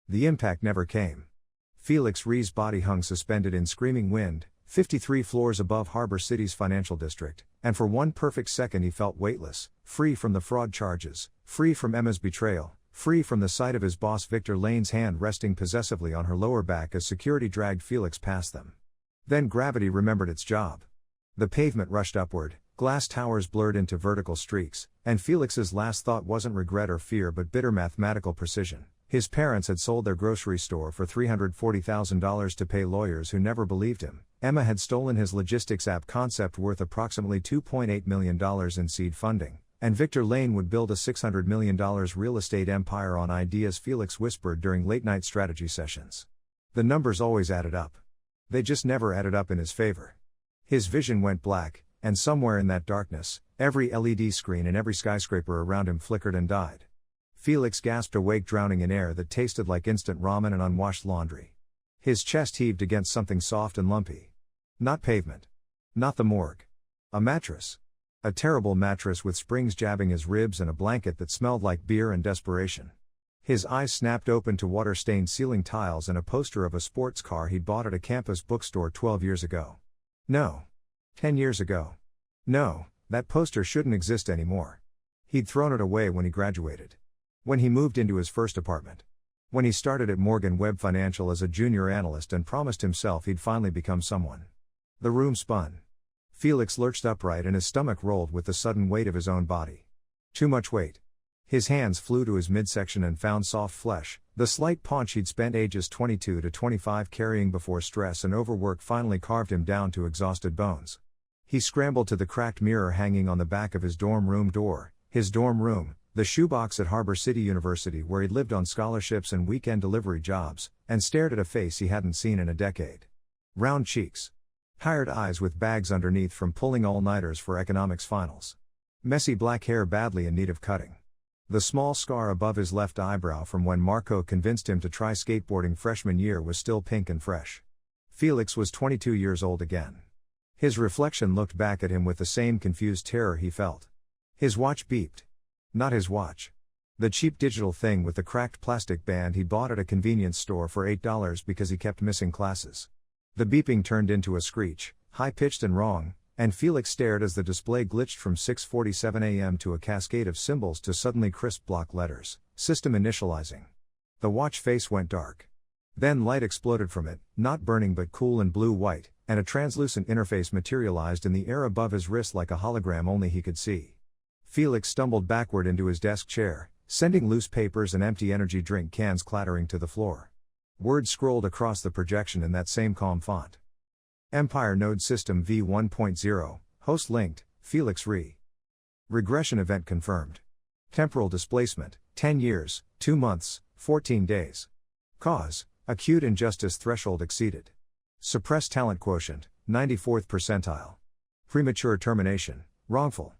The impact never came. Felix Rhee's body hung suspended in screaming wind, 53 floors above Harbor City's financial district, and for one perfect second he felt weightless, free from the fraud charges, free from Emma's betrayal, free from the sight of his boss Victor Lane's hand resting possessively on her lower back as security dragged Felix past them. Then gravity remembered its job. The pavement rushed upward, glass towers blurred into vertical streaks, and Felix's last thought wasn't regret or fear but bitter mathematical precision. His parents had sold their grocery store for $340,000 to pay lawyers who never believed him. Emma had stolen his logistics app concept worth approximately $2.8 million in seed funding, and Victor Lane would build a $600 million real estate empire on ideas Felix whispered during late-night strategy sessions. The numbers always added up. They just never added up in his favor. His vision went black, and somewhere in that darkness, every LED screen and every skyscraper around him flickered and died. Felix gasped awake, drowning in air that tasted like instant ramen and unwashed laundry. His chest heaved against something soft and lumpy. Not pavement. Not the morgue. A mattress. A terrible mattress with springs jabbing his ribs and a blanket that smelled like beer and desperation. His eyes snapped open to water-stained ceiling tiles and a poster of a sports car he'd bought at a campus bookstore 12 years ago. No. 10 years ago. No, that poster shouldn't exist anymore. He'd thrown it away when he graduated. When he moved into his first apartment. When he started at Morgan Webb Financial as a junior analyst and promised himself he'd finally become someone. The room spun. Felix lurched upright and his stomach rolled with the sudden weight of his own body. Too much weight. His hands flew to his midsection and found soft flesh, the slight paunch he'd spent ages 22 to 25 carrying before stress and overwork finally carved him down to exhausted bones. He scrambled to the cracked mirror hanging on the back of his dorm room door, his dorm room, the shoebox at Harbor City University where he'd lived on scholarships and weekend delivery jobs, and stared at a face he hadn't seen in a decade. Round cheeks. Tired eyes with bags underneath from pulling all-nighters for economics finals. Messy black hair badly in need of cutting. The small scar above his left eyebrow from when Marco convinced him to try skateboarding freshman year was still pink and fresh. Felix was 22 years old again. His reflection looked back at him with the same confused terror he felt. His watch beeped. Not his watch. The cheap digital thing with the cracked plastic band he bought at a convenience store for $8 because he kept missing classes. The beeping turned into a screech, high-pitched and wrong, and Felix stared as the display glitched from 6:47 a.m. to a cascade of symbols to suddenly crisp block letters, system initializing. The watch face went dark. Then light exploded from it, not burning but cool and blue-white, and a translucent interface materialized in the air above his wrist like a hologram only he could see. Felix stumbled backward into his desk chair, sending loose papers and empty energy drink cans clattering to the floor. Words scrolled across the projection in that same calm font. Empire Node System v1.0, host linked, Felix Rhee. Regression event confirmed. Temporal displacement, 10 years, 2 months, 14 days. Cause, acute injustice threshold exceeded. Suppressed talent quotient, 94th percentile. Premature termination, wrongful.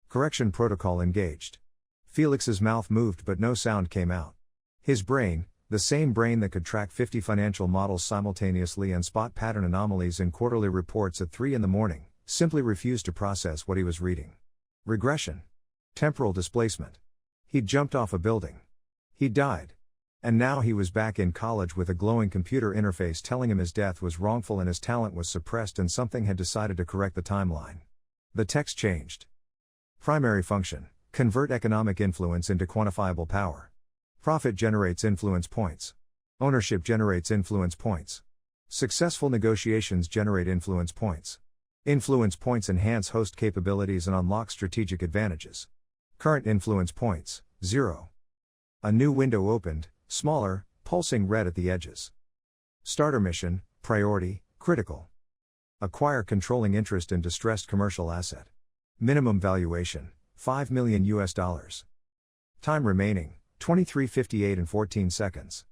Correction protocol engaged. Felix's mouth moved but no sound came out. His brain, the same brain that could track 50 financial models simultaneously and spot pattern anomalies in quarterly reports at 3 a.m, simply refused to process what he was reading. Regression. Temporal displacement. He'd jumped off a building. He died. And now he was back in college with a glowing computer interface telling him his death was wrongful and his talent was suppressed and something had decided to correct the timeline. The text changed. Primary function, convert economic influence into quantifiable power. Profit generates influence points. Ownership generates influence points. Successful negotiations generate influence points. Influence points enhance host capabilities and unlock strategic advantages. Current influence points, 0. A new window opened, smaller, pulsing red at the edges. Starter mission, priority, critical. Acquire controlling interest in distressed commercial asset. Minimum valuation, $5 million. Time remaining, 23:58 and 14 seconds.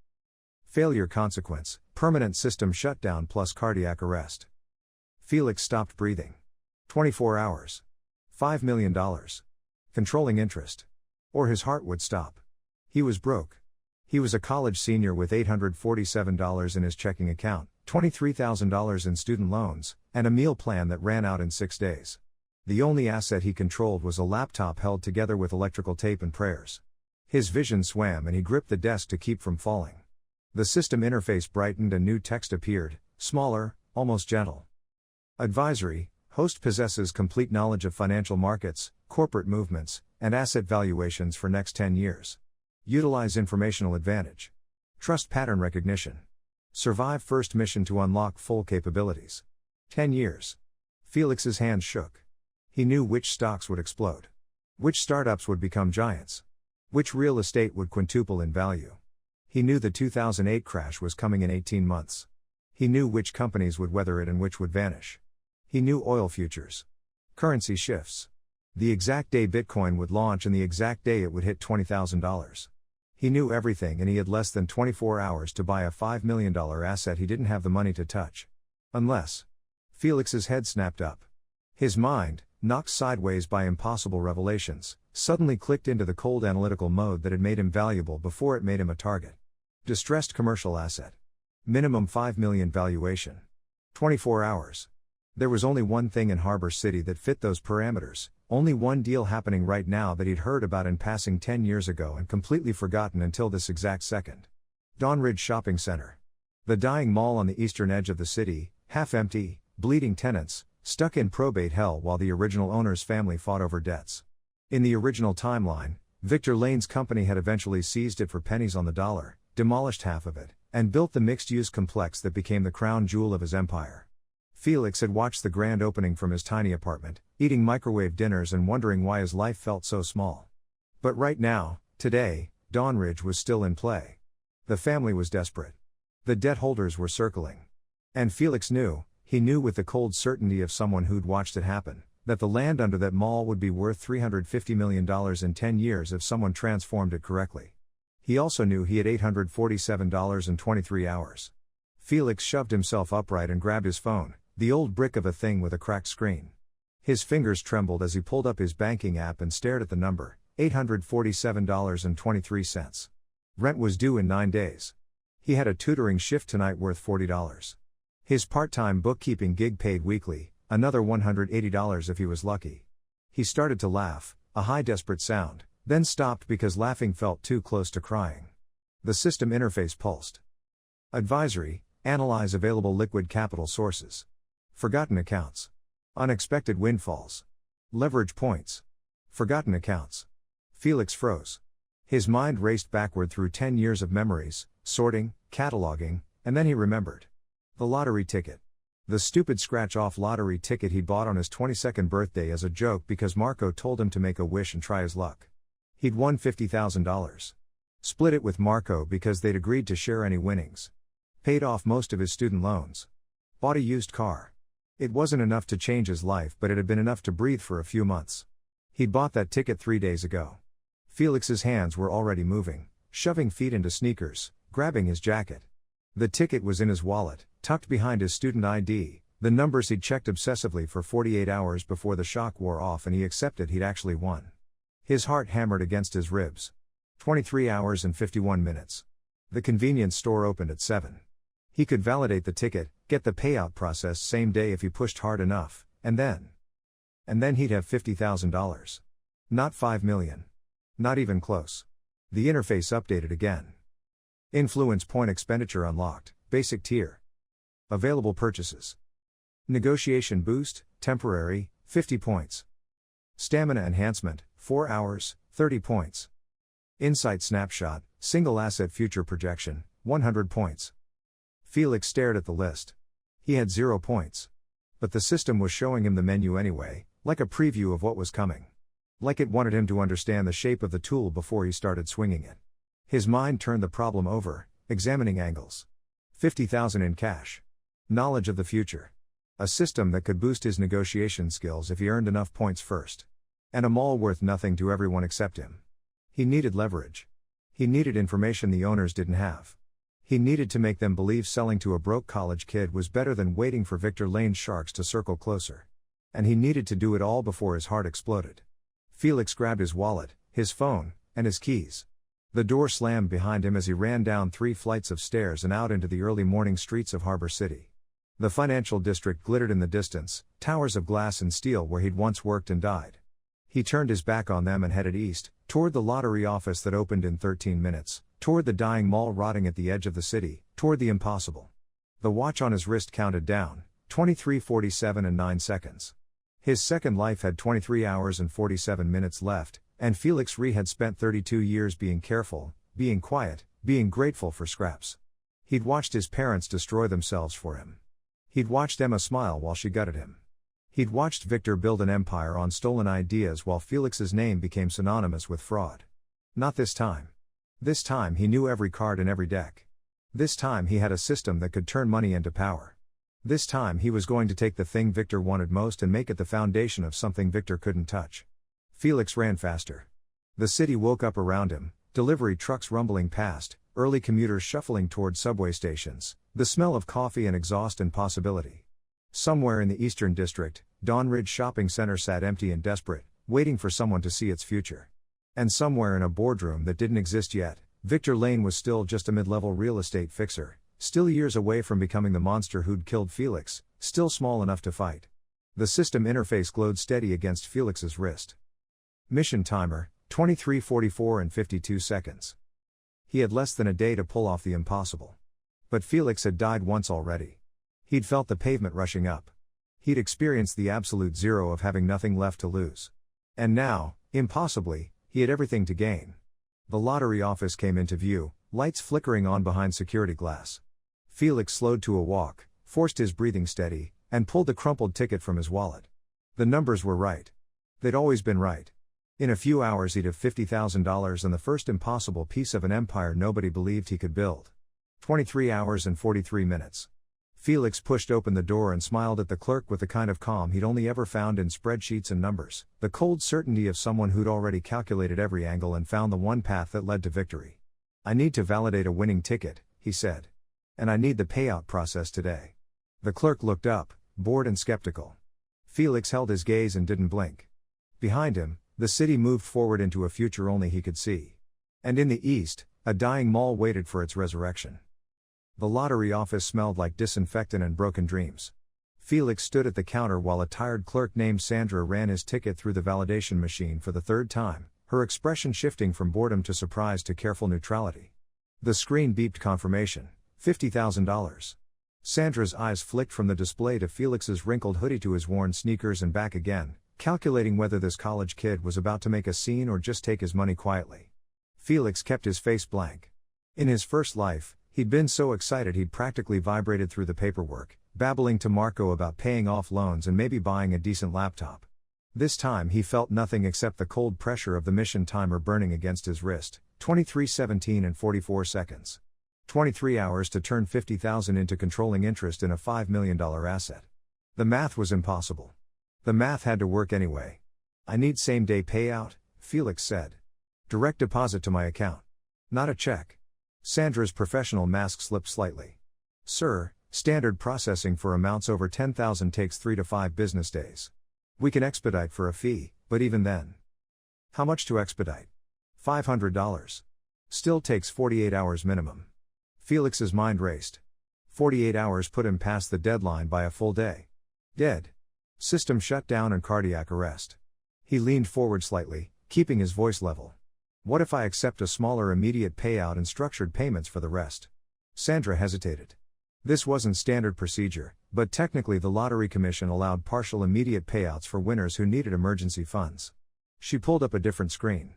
Failure consequence, permanent system shutdown plus cardiac arrest. Felix stopped breathing. 24 hours. $5 million. Controlling interest. Or his heart would stop. He was broke. He was a college senior with $847 in his checking account, $23,000 in student loans, and a meal plan that ran out in 6 days. The only asset he controlled was a laptop held together with electrical tape and prayers. His vision swam and he gripped the desk to keep from falling. The system interface brightened and new text appeared, smaller, almost gentle. Advisory: host possesses complete knowledge of financial markets, corporate movements, and asset valuations for next 10 years. Utilize informational advantage. Trust pattern recognition. Survive first mission to unlock full capabilities. 10 years. Felix's hands shook. He knew which stocks would explode. Which startups would become giants. Which real estate would quintuple in value. He knew the 2008 crash was coming in 18 months. He knew which companies would weather it and which would vanish. He knew oil futures. Currency shifts. The exact day Bitcoin would launch and the exact day it would hit $20,000. He knew everything, and he had less than 24 hours to buy a $5 million asset he didn't have the money to touch. Unless. Felix's head snapped up. His mind, knocked sideways by impossible revelations, suddenly clicked into the cold analytical mode that had made him valuable before it made him a target. Distressed commercial asset. Minimum 5 million valuation. 24 hours. There was only one thing in Harbor City that fit those parameters, only one deal happening right now that he'd heard about in passing 10 years ago and completely forgotten until this exact second. Dawnridge Shopping Center. The dying mall on the eastern edge of the city, half empty, bleeding tenants, stuck in probate hell while the original owner's family fought over debts. In the original timeline, Victor Lane's company had eventually seized it for pennies on the dollar, demolished half of it, and built the mixed-use complex that became the crown jewel of his empire. Felix had watched the grand opening from his tiny apartment, eating microwave dinners and wondering why his life felt so small. But right now, today, Dawnridge was still in play. The family was desperate. The debt holders were circling. And Felix knew, he knew with the cold certainty of someone who'd watched it happen, that the land under that mall would be worth $350 million in 10 years if someone transformed it correctly. He also knew he had $847.23 hours. Felix shoved himself upright and grabbed his phone, the old brick of a thing with a cracked screen. His fingers trembled as he pulled up his banking app and stared at the number, $847.23. Rent was due in 9 days. He had a tutoring shift tonight worth $40. His part-time bookkeeping gig paid weekly, another $180 if he was lucky. He started to laugh, a high desperate sound, then stopped because laughing felt too close to crying. The system interface pulsed. Advisory: analyze available liquid capital sources. Forgotten accounts. Unexpected windfalls. Leverage points. Forgotten accounts. Felix froze. His mind raced backward through 10 years of memories, sorting, cataloging, and then he remembered. The lottery ticket. The stupid scratch-off lottery ticket he'd bought on his 22nd birthday as a joke because Marco told him to make a wish and try his luck. He'd won $50,000. Split it with Marco because they'd agreed to share any winnings. Paid off most of his student loans. Bought a used car. It wasn't enough to change his life, but it had been enough to breathe for a few months. He'd bought that ticket 3 days ago. Felix's hands were already moving, shoving feet into sneakers, grabbing his jacket. The ticket was in his wallet, tucked behind his student ID, the numbers he'd checked obsessively for 48 hours before the shock wore off and he accepted he'd actually won. His heart hammered against his ribs. 23 hours and 51 minutes. The convenience store opened at 7. He could validate the ticket, get the payout processed same day if he pushed hard enough, and then he'd have $50,000. Not $5 million. Not even close. The interface updated again. Influence point expenditure unlocked, basic tier. Available purchases. Negotiation boost, temporary, 50 points. Stamina enhancement, 4 hours, 30 points. Insight snapshot, single asset future projection, 100 points. Felix stared at the list. He had 0 points. But the system was showing him the menu anyway, like a preview of what was coming. Like it wanted him to understand the shape of the tool before he started swinging it. His mind turned the problem over, examining angles. 50,000 in cash. Knowledge of the future. A system that could boost his negotiation skills if he earned enough points first. And a mall worth nothing to everyone except him. He needed leverage. He needed information the owners didn't have. He needed to make them believe selling to a broke college kid was better than waiting for Victor Lane's sharks to circle closer. And he needed to do it all before his heart exploded. Felix grabbed his wallet, his phone, and his keys. The door slammed behind him as he ran down 3 flights of stairs and out into the early morning streets of Harbor City. The financial district glittered in the distance, towers of glass and steel where he'd once worked and died. He turned his back on them and headed east, toward the lottery office that opened in 13 minutes, toward the dying mall rotting at the edge of the city, toward the impossible. The watch on his wrist counted down, 23:47 and 9 seconds. His second life had 23 hours and 47 minutes left, and Felix Ree had spent 32 years being careful, being quiet, being grateful for scraps. He'd watched his parents destroy themselves for him. He'd watched Emma smile while she gutted him. He'd watched Victor build an empire on stolen ideas while Felix's name became synonymous with fraud. Not this time. This time he knew every card in every deck. This time he had a system that could turn money into power. This time he was going to take the thing Victor wanted most and make it the foundation of something Victor couldn't touch. Felix ran faster. The city woke up around him, delivery trucks rumbling past, early commuters shuffling toward subway stations, the smell of coffee and exhaust and possibility. Somewhere in the Eastern District, Dawn Ridge Shopping Center sat empty and desperate, waiting for someone to see its future. And somewhere in a boardroom that didn't exist yet, Victor Lane was still just a mid-level real estate fixer, still years away from becoming the monster who'd killed Felix, still small enough to fight. The system interface glowed steady against Felix's wrist. Mission timer, 23:44 and 52 seconds. He had less than a day to pull off the impossible. But Felix had died once already. He'd felt the pavement rushing up. He'd experienced the absolute zero of having nothing left to lose. And now, impossibly, he had everything to gain. The lottery office came into view, lights flickering on behind security glass. Felix slowed to a walk, forced his breathing steady, and pulled the crumpled ticket from his wallet. The numbers were right. They'd always been right. In a few hours he'd have $50,000 and the first impossible piece of an empire nobody believed he could build. 23 hours and 43 minutes. Felix pushed open the door and smiled at the clerk with the kind of calm he'd only ever found in spreadsheets and numbers, the cold certainty of someone who'd already calculated every angle and found the one path that led to victory. "I need to validate a winning ticket," he said. "And I need the payout process today." The clerk looked up, bored and skeptical. Felix held his gaze and didn't blink. Behind him, the city moved forward into a future only he could see. And in the east, a dying mall waited for its resurrection. The lottery office smelled like disinfectant and broken dreams. Felix stood at the counter while a tired clerk named Sandra ran his ticket through the validation machine for the third time, her expression shifting from boredom to surprise to careful neutrality. The screen beeped confirmation, $50,000. Sandra's eyes flicked from the display to Felix's wrinkled hoodie to his worn sneakers and back again, calculating whether this college kid was about to make a scene or just take his money quietly. Felix kept his face blank. In his first life, he'd been so excited he'd practically vibrated through the paperwork, babbling to Marco about paying off loans and maybe buying a decent laptop. This time he felt nothing except the cold pressure of the mission timer burning against his wrist, 23:17 and 44 seconds. 23 hours to turn $50,000 into controlling interest in a $5 million asset. The math was impossible. The math had to work anyway. "I need same-day payout," Felix said. "Direct deposit to my account. Not a check." Sandra's professional mask slipped slightly. "Sir, standard processing for amounts over 10,000 takes 3 to 5 business days. We can expedite for a fee, but even then." "How much to expedite?" $500. "Still takes 48 hours minimum." Felix's mind raced. 48 hours put him past the deadline by a full day. Dead. System shut down and cardiac arrest. He leaned forward slightly, keeping his voice level. "What if I accept a smaller immediate payout and structured payments for the rest?" Sandra hesitated. This wasn't standard procedure, but technically the Lottery Commission allowed partial immediate payouts for winners who needed emergency funds. She pulled up a different screen.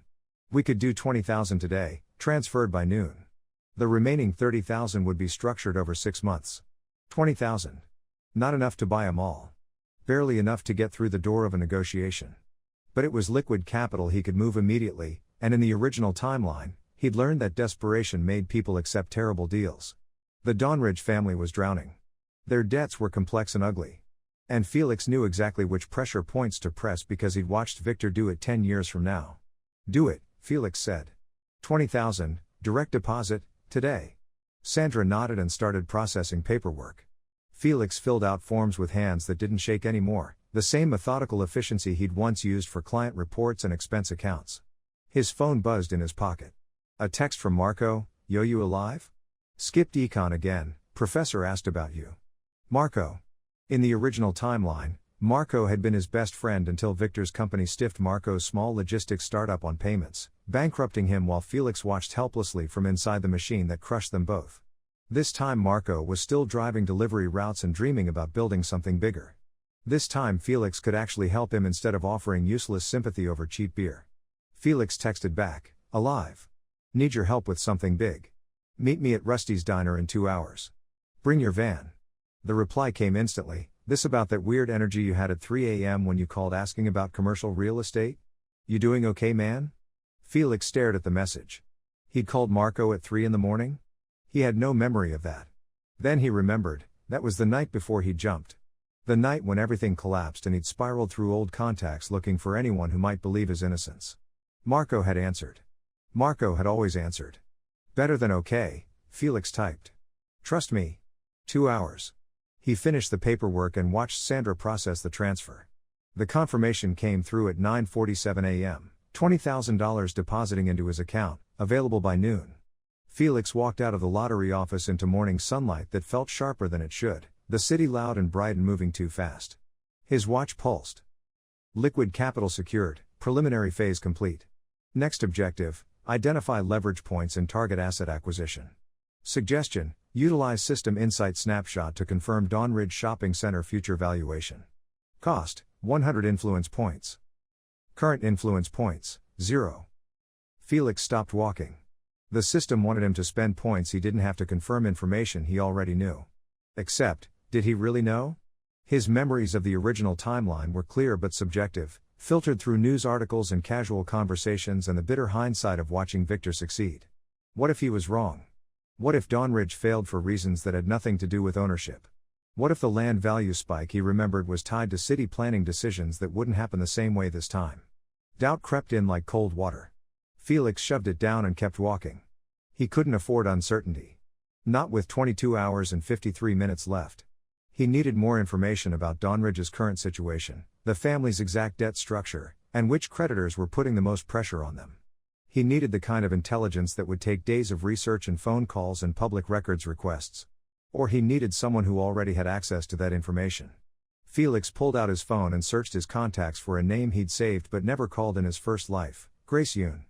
"We could do 20,000 today, transferred by noon. The remaining 30,000 would be structured over 6 months. 20,000. Not enough to buy 'em all. Barely enough to get through the door of a negotiation. But it was liquid capital he could move immediately, and in the original timeline, he'd learned that desperation made people accept terrible deals. The Dawnridge family was drowning. Their debts were complex and ugly. And Felix knew exactly which pressure points to press because he'd watched Victor do it 10 years from now. "Do it," Felix said. 20,000, direct deposit, today." Sandra nodded and started processing paperwork. Felix filled out forms with hands that didn't shake anymore, the same methodical efficiency he'd once used for client reports and expense accounts. His phone buzzed in his pocket. A text from Marco, "Yo, you alive? Skipped econ again, professor asked about you." Marco. In the original timeline, Marco had been his best friend until Victor's company stiffed Marco's small logistics startup on payments, bankrupting him while Felix watched helplessly from inside the machine that crushed them both. This time Marco was still driving delivery routes and dreaming about building something bigger. This time Felix could actually help him instead of offering useless sympathy over cheap beer. Felix texted back, "Alive. Need your help with something big. Meet me at Rusty's Diner in 2 hours. Bring your van." The reply came instantly, "This about that weird energy you had at 3 a.m. when you called asking about commercial real estate? You doing okay, man?" Felix stared at the message. He'd called Marco at 3 in the morning? He had no memory of that. Then he remembered, that was the night before he jumped. The night when everything collapsed and he'd spiraled through old contacts looking for anyone who might believe his innocence. Marco had answered. Marco had always answered. "Better than okay," Felix typed. "Trust me. 2 hours." He finished the paperwork and watched Sandra process the transfer. The confirmation came through at 9:47 a.m., $20,000 depositing into his account, available by noon. Felix walked out of the lottery office into morning sunlight that felt sharper than it should, the city loud and bright and moving too fast. His watch pulsed. Liquid capital secured, preliminary phase complete. Next objective, identify leverage points and target asset acquisition. Suggestion, utilize System Insight Snapshot to confirm Dawnridge Shopping Center future valuation. Cost, 100 influence points. Current influence points, 0. Felix stopped walking. The system wanted him to spend points he didn't have to confirm information he already knew. Except, did he really know? His memories of the original timeline were clear but subjective, filtered through news articles and casual conversations and the bitter hindsight of watching Victor succeed. What if he was wrong? What if Dawnridge failed for reasons that had nothing to do with ownership? What if the land value spike he remembered was tied to city planning decisions that wouldn't happen the same way this time? Doubt crept in like cold water. Felix shoved it down and kept walking. He couldn't afford uncertainty. Not with 22 hours and 53 minutes left. He needed more information about Dawnridge's current situation, the family's exact debt structure, and which creditors were putting the most pressure on them. He needed the kind of intelligence that would take days of research and phone calls and public records requests. Or he needed someone who already had access to that information. Felix pulled out his phone and searched his contacts for a name he'd saved but never called in his first life, Grace Yoon.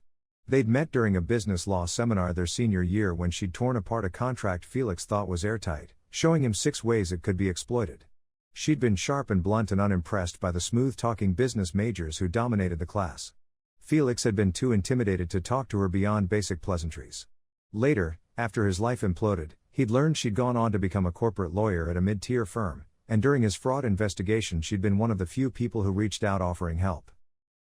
They'd met during a business law seminar their senior year when she'd torn apart a contract Felix thought was airtight, showing him 6 ways it could be exploited. She'd been sharp and blunt and unimpressed by the smooth-talking business majors who dominated the class. Felix had been too intimidated to talk to her beyond basic pleasantries. Later, after his life imploded, he'd learned she'd gone on to become a corporate lawyer at a mid-tier firm, and during his fraud investigation she'd been one of the few people who reached out offering help.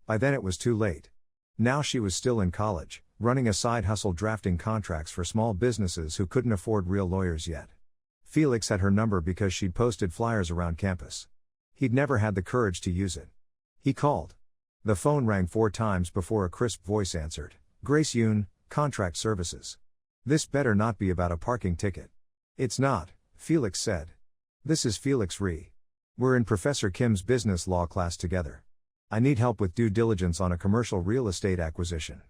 By then it was too late. Now she was still in college, running a side hustle drafting contracts for small businesses who couldn't afford real lawyers yet. Felix had her number because she'd posted flyers around campus. He'd never had the courage to use it. He called. The phone rang 4 times before a crisp voice answered. "Grace Yoon, Contract Services. This better not be about a parking ticket." "It's not," Felix said. "This is Felix Rhee. We're in Professor Kim's business law class together. I need help with due diligence on a commercial real estate acquisition.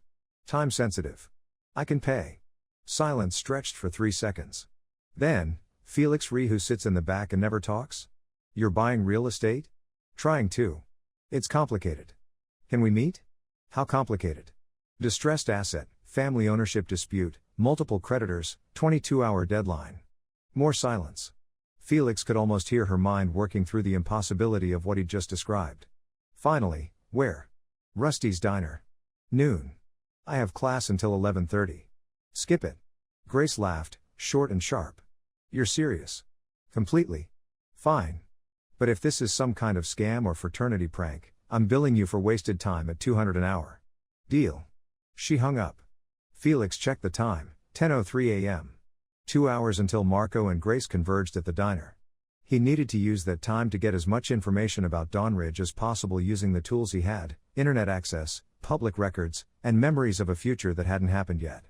Time sensitive. I can pay." Silence stretched for 3 seconds. Then, "Felix Rhee who sits in the back and never talks? You're buying real estate?" "Trying to. It's complicated." "Can we meet?" "How complicated?" "Distressed asset, family ownership dispute, multiple creditors, 22-hour deadline." More silence. Felix could almost hear her mind working through the impossibility of what he'd just described. Finally, "Where?" "Rusty's Diner. Noon. I have class until 11:30. "Skip it." Grace laughed, short and sharp. "You're serious?" "Completely." "Fine. But if this is some kind of scam or fraternity prank, I'm billing you for wasted time at $200 an hour. Deal." She hung up. Felix checked the time, 10:03 a.m. 2 hours until Marco and Grace converged at the diner. He needed to use that time to get as much information about Dawnridge as possible using the tools he had, internet access, public records, and memories of a future that hadn't happened yet.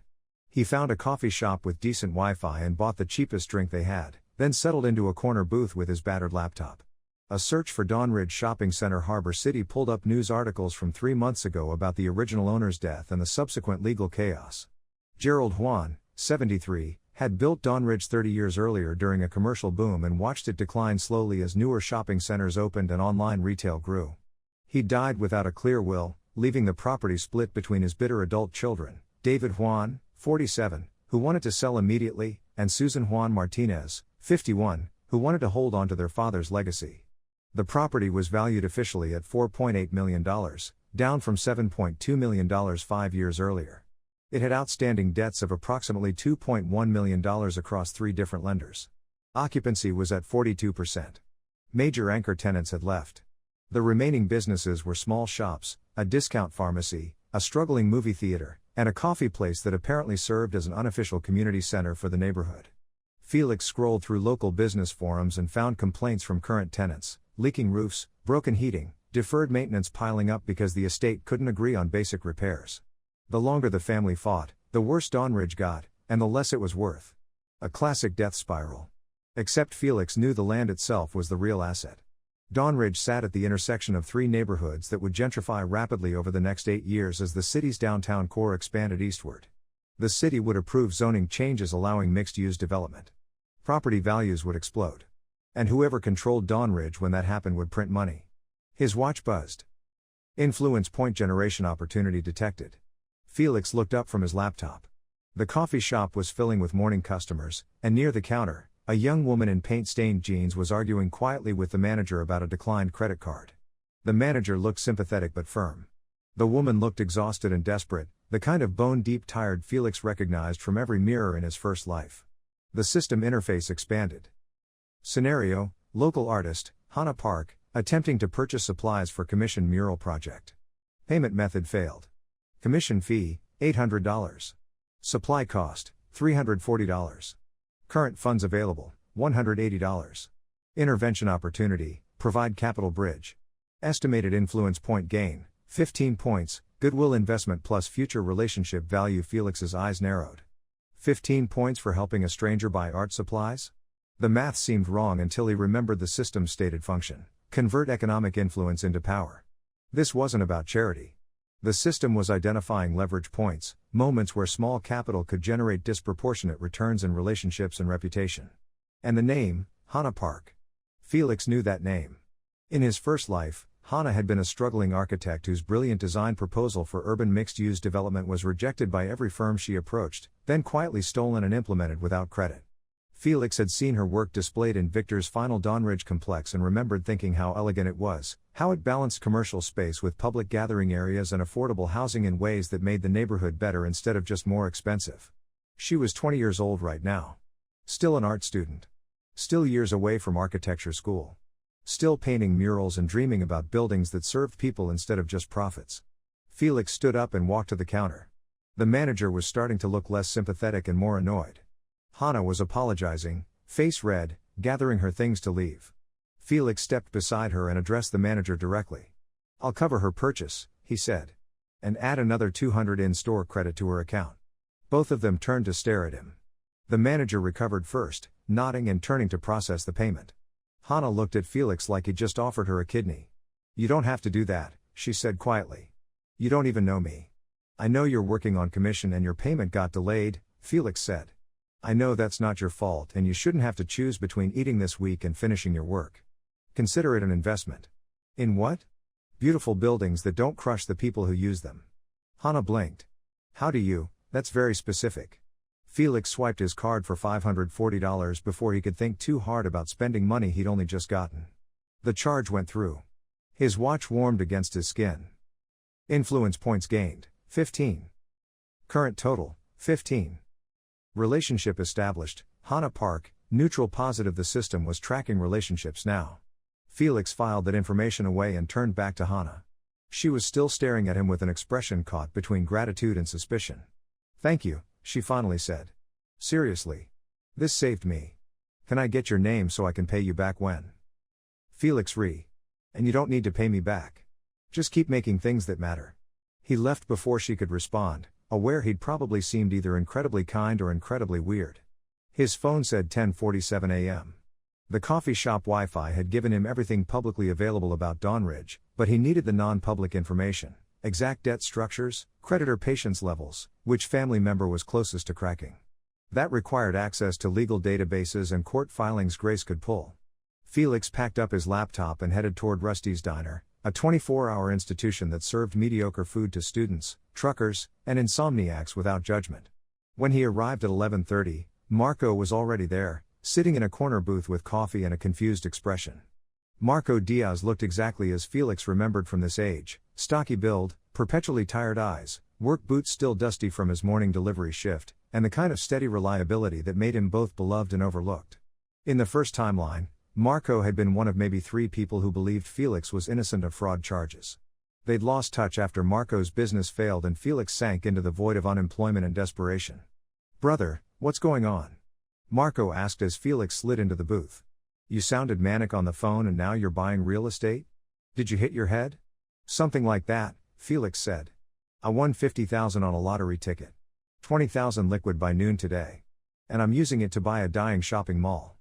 He found a coffee shop with decent Wi-Fi and bought the cheapest drink they had, then settled into a corner booth with his battered laptop. A search for Dawnridge Shopping Center Harbor City pulled up news articles from 3 months ago about the original owner's death and the subsequent legal chaos. Gerald Huan, 73, had built Dawnridge 30 years earlier during a commercial boom and watched it decline slowly as newer shopping centers opened and online retail grew. He died without a clear will, leaving the property split between his bitter adult children, David Juan, 47, who wanted to sell immediately, and Susan Juan Martinez, 51, who wanted to hold on to their father's legacy. The property was valued officially at $4.8 million, down from $7.2 million 5 years earlier. It had outstanding debts of approximately $2.1 million across 3 different lenders. Occupancy was at 42%. Major anchor tenants had left. The remaining businesses were small shops, a discount pharmacy, a struggling movie theater, and a coffee place that apparently served as an unofficial community center for the neighborhood. Felix scrolled through local business forums and found complaints from current tenants: leaking roofs, broken heating, deferred maintenance piling up because the estate couldn't agree on basic repairs. The longer the family fought, the worse Dawnridge got, and the less it was worth. A classic death spiral. Except Felix knew the land itself was the real asset. Dawnridge sat at the intersection of 3 neighborhoods that would gentrify rapidly over the next 8 years as the city's downtown core expanded eastward. The city would approve zoning changes allowing mixed-use development. Property values would explode. And whoever controlled Dawnridge when that happened would print money. His watch buzzed. Influence point generation opportunity detected. Felix looked up from his laptop. The coffee shop was filling with morning customers, and near the counter, a young woman in paint-stained jeans was arguing quietly with the manager about a declined credit card. The manager looked sympathetic but firm. The woman looked exhausted and desperate, the kind of bone-deep tired Felix recognized from every mirror in his first life. The system interface expanded. Scenario: local artist, Hana Park, attempting to purchase supplies for commissioned mural project. Payment method failed. Commission fee, $800. Supply cost, $340. Current funds available, $180. Intervention opportunity: provide capital bridge. Estimated influence point gain, 15 points, goodwill investment plus future relationship value. Felix's eyes narrowed. 15 points for helping a stranger buy art supplies? The math seemed wrong until he remembered the system's stated function: convert economic influence into power. This wasn't about charity. The system was identifying leverage points, moments where small capital could generate disproportionate returns in relationships and reputation. And the name, Hana Park. Felix knew that name. In his first life, Hana had been a struggling architect whose brilliant design proposal for urban mixed-use development was rejected by every firm she approached, then quietly stolen and implemented without credit. Felix had seen her work displayed in Victor's final Dawnridge complex and remembered thinking how elegant it was, how it balanced commercial space with public gathering areas and affordable housing in ways that made the neighborhood better instead of just more expensive. She was 20 years old right now. Still an art student. Still years away from architecture school. Still painting murals and dreaming about buildings that served people instead of just profits. Felix stood up and walked to the counter. The manager was starting to look less sympathetic and more annoyed. Hana was apologizing, face red, gathering her things to leave. Felix stepped beside her and addressed the manager directly. "I'll cover her purchase," he said. "And add another 200 in-store credit to her account." Both of them turned to stare at him. The manager recovered first, nodding and turning to process the payment. Hana looked at Felix like he'd just offered her a kidney. "You don't have to do that," she said quietly. "You don't even know me." "I know you're working on commission and your payment got delayed," Felix said. "I know that's not your fault and you shouldn't have to choose between eating this week and finishing your work. Consider it an investment." "In what?" "Beautiful buildings that don't crush the people who use them." Hana blinked. "How do you? That's very specific." Felix swiped his card for $540 before he could think too hard about spending money he'd only just gotten. The charge went through. His watch warmed against his skin. Influence points gained, 15. Current total, 15. Relationship established, Hana Park, neutral positive. The system was tracking relationships now. Felix filed that information away and turned back to Hana. She was still staring at him with an expression caught between gratitude and suspicion. "Thank you," she finally said. "Seriously. This saved me. Can I get your name so I can pay you back when?" "Felix Re. And you don't need to pay me back. Just keep making things that matter." He left before she could respond, aware he'd probably seemed either incredibly kind or incredibly weird. His phone said 10:47 a.m. The coffee shop Wi-Fi had given him everything publicly available about Dawnridge, but he needed the non-public information: exact debt structures, creditor patience levels, which family member was closest to cracking. That required access to legal databases and court filings Grace could pull. Felix packed up his laptop and headed toward Rusty's Diner, a 24-hour institution that served mediocre food to students, truckers, and insomniacs without judgment. When he arrived at 11:30, Marco was already there, sitting in a corner booth with coffee and a confused expression. Marco Diaz looked exactly as Felix remembered from this age, stocky build, perpetually tired eyes, work boots still dusty from his morning delivery shift, and the kind of steady reliability that made him both beloved and overlooked. In the first timeline, Marco had been one of maybe 3 people who believed Felix was innocent of fraud charges. They'd lost touch after Marco's business failed and Felix sank into the void of unemployment and desperation. "Brother, what's going on?" Marco asked as Felix slid into the booth. "You sounded manic on the phone and now you're buying real estate? Did you hit your head?" "Something like that," Felix said. "I won 50,000 on a lottery ticket. 20,000 liquid by noon today. And I'm using it to buy a dying shopping mall."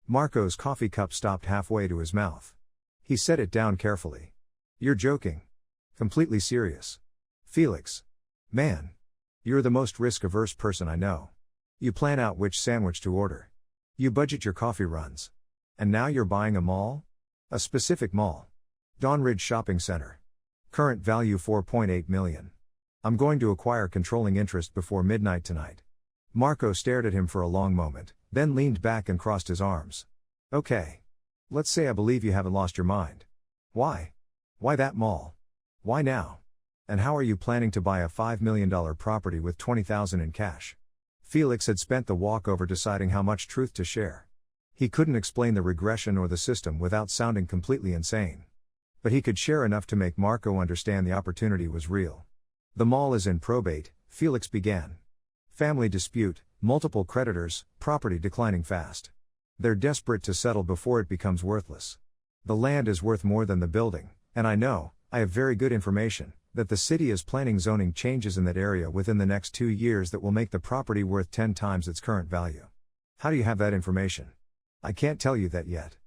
Marco's coffee cup stopped halfway to his mouth. He set it down carefully. "You're joking." "Completely serious." "Felix. Man. You're the most risk-averse person I know. You plan out which sandwich to order. You budget your coffee runs. And now you're buying a mall? A specific mall. Dawnridge Shopping Center. Current value $4.8 million. I'm going to acquire controlling interest before midnight tonight." Marco stared at him for a long moment, then leaned back and crossed his arms. "Okay. Let's say I believe you haven't lost your mind. Why? Why that mall? Why now? And how are you planning to buy a $5 million property with 20,000 in cash?" Felix had spent the walkover deciding how much truth to share. He couldn't explain the regression or the system without sounding completely insane. But he could share enough to make Marco understand the opportunity was real. "The mall is in probate," Felix began. "Family dispute, multiple creditors, property declining fast. They're desperate to settle before it becomes worthless. The land is worth more than the building, and I have very good information, that the city is planning zoning changes in that area within the next 2 years that will make the property worth 10 times its current value. How do you have that information?" "I can't tell you that yet.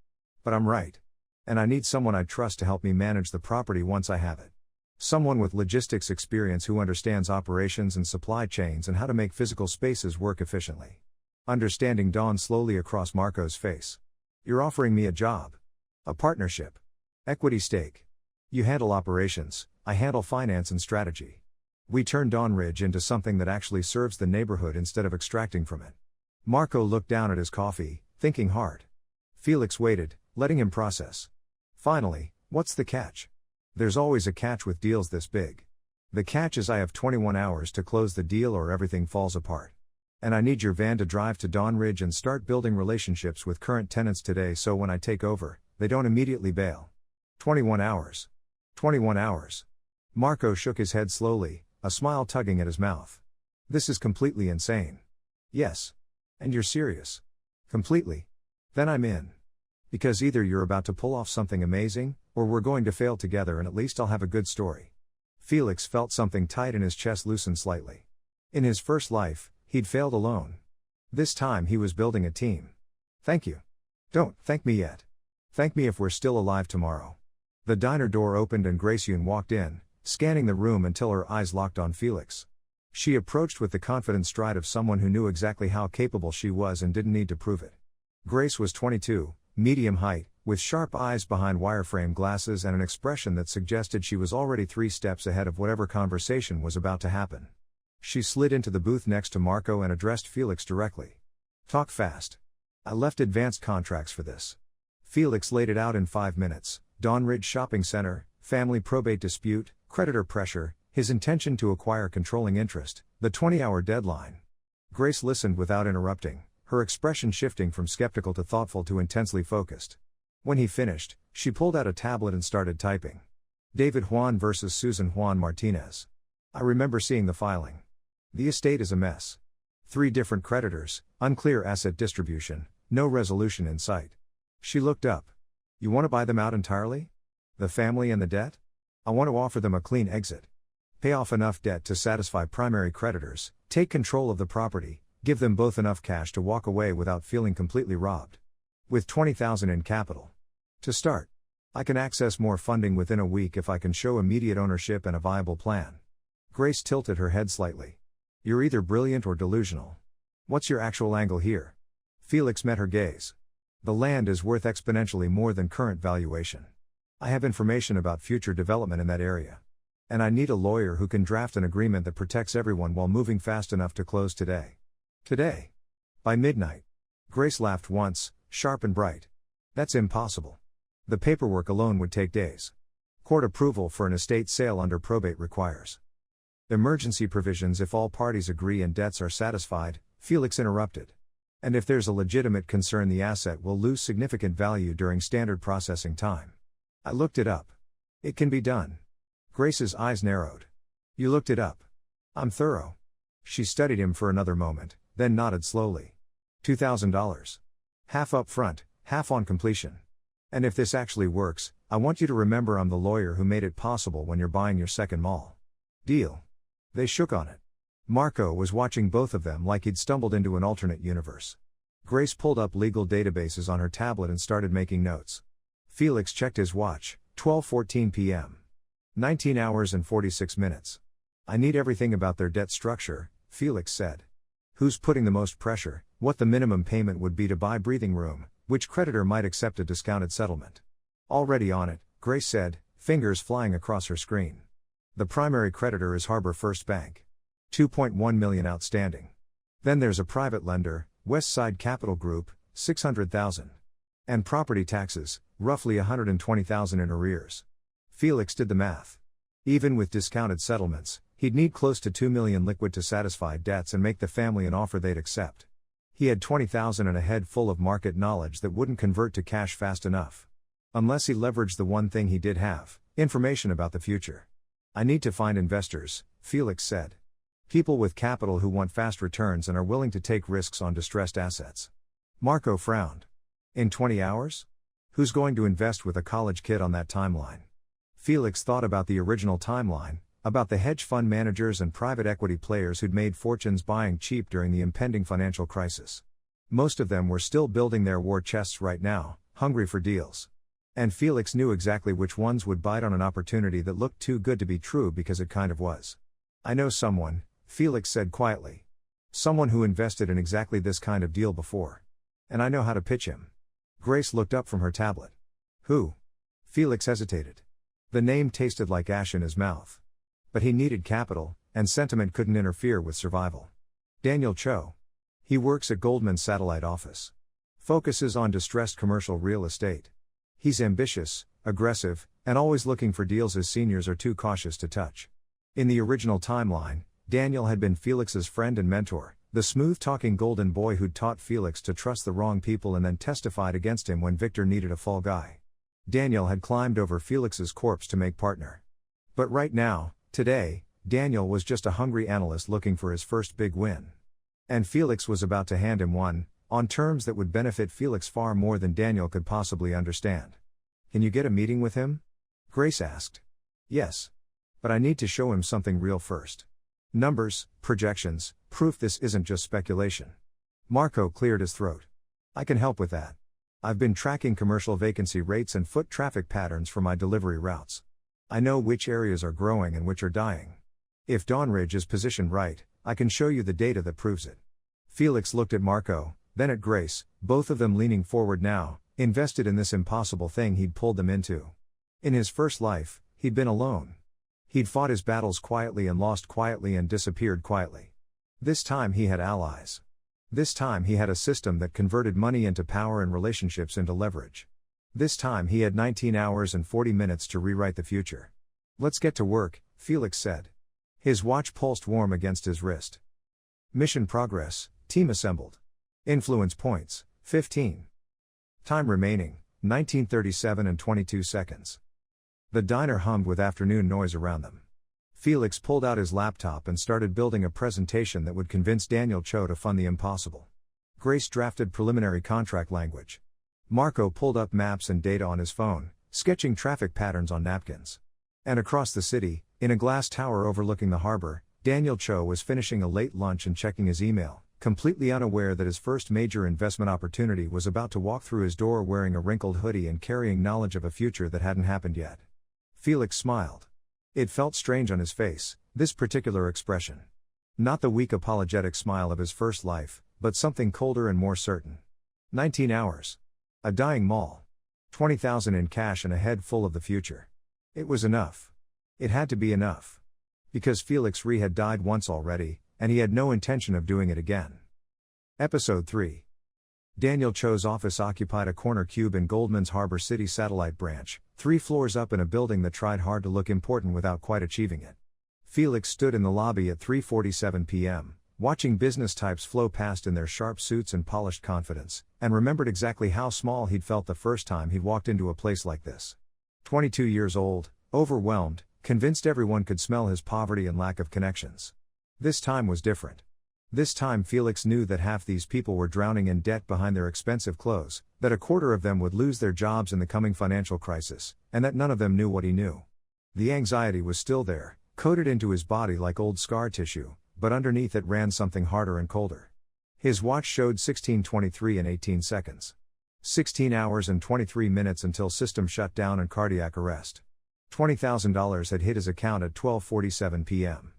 But I'm right. And I need someone I trust to help me manage the property once I have it. Someone with logistics experience who understands operations and supply chains and how to make physical spaces work efficiently." Understanding dawned slowly across Marco's face. "You're offering me a job. A partnership. Equity stake. You handle operations, I handle finance and strategy. We turn Dawnridge into something that actually serves the neighborhood instead of extracting from it." Marco looked down at his coffee, thinking hard. Felix waited, letting him process. Finally, "What's the catch?" "There's always a catch with deals this big. The catch is I have 21 hours to close the deal or everything falls apart. And I need your van to drive to Dawnridge and start building relationships with current tenants today so when I take over, they don't immediately bail." 21 hours. 21 hours. Marco shook his head slowly, a smile tugging at his mouth. "This is completely insane." "Yes. And you're serious?" "Completely." "Then I'm in. Because either you're about to pull off something amazing, or we're going to fail together and at least I'll have a good story." Felix felt something tight in his chest loosen slightly. In his first life, he'd failed alone. This time he was building a team. "Thank you." "Don't thank me yet. Thank me if we're still alive tomorrow." The diner door opened and Gracian walked in, scanning the room until her eyes locked on Felix. She approached with the confident stride of someone who knew exactly how capable she was and didn't need to prove it. Grace was 22, medium height, with sharp eyes behind wireframe glasses and an expression that suggested she was already 3 steps ahead of whatever conversation was about to happen. She slid into the booth next to Marco and addressed Felix directly. "Talk fast. I left advanced contracts for this." Felix laid it out in 5 minutes. Dawnridge Shopping Center, family probate dispute, creditor pressure, his intention to acquire controlling interest, the 20-hour deadline. Grace listened without interrupting, her expression shifting from skeptical to thoughtful to intensely focused. When he finished, she pulled out a tablet and started typing. "David Juan versus Susan Juan Martinez. I remember seeing the filing. The estate is a mess. 3 different creditors, unclear asset distribution, no resolution in sight." She looked up. "You want to buy them out entirely? The family and the debt?" "I want to offer them a clean exit. Pay off enough debt to satisfy primary creditors, take control of the property, give them both enough cash to walk away without feeling completely robbed. With 20,000 in capital. To start. I can access more funding within a week if I can show immediate ownership and a viable plan." Grace tilted her head slightly. "You're either brilliant or delusional. What's your actual angle here? Felix met her gaze. The land is worth exponentially more than current valuation. I have information about future development in that area. And I need a lawyer who can draft an agreement that protects everyone while moving fast enough to close today. Today. By midnight. Grace laughed once, sharp and bright. That's impossible. The paperwork alone would take days. Court approval for an estate sale under probate requires emergency provisions if all parties agree and debts are satisfied, Felix interrupted. And if there's a legitimate concern the asset will lose significant value during standard processing time. I looked it up. It can be done. Grace's eyes narrowed. You looked it up. I'm thorough. She studied him for another moment, then nodded slowly. $2,000. Half up front, half on completion. And if this actually works, I want you to remember I'm the lawyer who made it possible when you're buying your second mall. Deal. They shook on it. Marco was watching both of them like he'd stumbled into an alternate universe. Grace pulled up legal databases on her tablet and started making notes. Felix checked his watch, 12:14 p.m. 19 hours and 46 minutes. I need everything about their debt structure, Felix said. Who's putting the most pressure, what the minimum payment would be to buy breathing room, which creditor might accept a discounted settlement. Already on it, Grace said, fingers flying across her screen. The primary creditor is Harbor First Bank. 2.1 million outstanding. Then there's a private lender, West Side Capital Group, 600,000. And property taxes, roughly 120,000 in arrears. Felix did the math. Even with discounted settlements, he'd need close to 2 million liquid to satisfy debts and make the family an offer they'd accept. He had 20,000 and a head full of market knowledge that wouldn't convert to cash fast enough. Unless he leveraged the one thing he did have, information about the future. I need to find investors, Felix said. People with capital who want fast returns and are willing to take risks on distressed assets. Marco frowned. In 20 hours? Who's going to invest with a college kid on that timeline? Felix thought about the original timeline, about the hedge fund managers and private equity players who'd made fortunes buying cheap during the impending financial crisis. Most of them were still building their war chests right now, hungry for deals. And Felix knew exactly which ones would bite on an opportunity that looked too good to be true because it kind of was. I know someone, Felix said quietly. Someone who invested in exactly this kind of deal before. And I know how to pitch him. Grace looked up from her tablet. Who? Felix hesitated. The name tasted like ash in his mouth. But he needed capital, and sentiment couldn't interfere with survival. Daniel Cho. He works at Goldman's satellite office. Focuses on distressed commercial real estate. He's ambitious, aggressive, and always looking for deals his seniors are too cautious to touch. In the original timeline, Daniel had been Felix's friend and mentor, the smooth-talking golden boy who'd taught Felix to trust the wrong people and then testified against him when Victor needed a fall guy. Daniel had climbed over Felix's corpse to make partner. But right now, today, Daniel was just a hungry analyst looking for his first big win. And Felix was about to hand him one, on terms that would benefit Felix far more than Daniel could possibly understand. Can you get a meeting with him? Grace asked. Yes. But I need to show him something real first. Numbers, projections, proof this isn't just speculation. Marco cleared his throat. I can help with that. I've been tracking commercial vacancy rates and foot traffic patterns for my delivery routes. I know which areas are growing and which are dying. If Dawnridge is positioned right, I can show you the data that proves it. Felix looked at Marco, then at Grace, both of them leaning forward now, invested in this impossible thing he'd pulled them into. In his first life, he'd been alone. He'd fought his battles quietly and lost quietly and disappeared quietly. This time he had allies. This time he had a system that converted money into power and relationships into leverage. This time he had 19 hours and 40 minutes to rewrite the future. Let's get to work, Felix said. His watch pulsed warm against his wrist. Mission progress, team assembled. Influence points, 15. Time remaining, 19:37 and 22 seconds. The diner hummed with afternoon noise around them. Felix pulled out his laptop and started building a presentation that would convince Daniel Cho to fund the impossible. Grace drafted preliminary contract language. Marco pulled up maps and data on his phone, sketching traffic patterns on napkins. And across the city, in a glass tower overlooking the harbor, Daniel Cho was finishing a late lunch and checking his email, completely unaware that his first major investment opportunity was about to walk through his door wearing a wrinkled hoodie and carrying knowledge of a future that hadn't happened yet. Felix smiled. It felt strange on his face, this particular expression. Not the weak apologetic smile of his first life, but something colder and more certain. 19 hours. A dying mall. 20,000 in cash and a head full of the future. It was enough. It had to be enough. Because Felix Ree had died once already, and he had no intention of doing it again. Episode 3. Daniel Cho's office occupied a corner cube in Goldman's Harbor City satellite branch, 3 floors up in a building that tried hard to look important without quite achieving it. Felix stood in the lobby at 3:47 p.m., watching business types flow past in their sharp suits and polished confidence, and remembered exactly how small he'd felt the first time he'd walked into a place like this. 22 years old, overwhelmed, convinced everyone could smell his poverty and lack of connections. This time was different. This time Felix knew that half these people were drowning in debt behind their expensive clothes, that a quarter of them would lose their jobs in the coming financial crisis, and that none of them knew what he knew. The anxiety was still there, coated into his body like old scar tissue, but underneath it ran something harder and colder. His watch showed 16:23 and 18 seconds. 16 hours and 23 minutes until system shut down and cardiac arrest. $20,000 had hit his account at 12:47 p.m.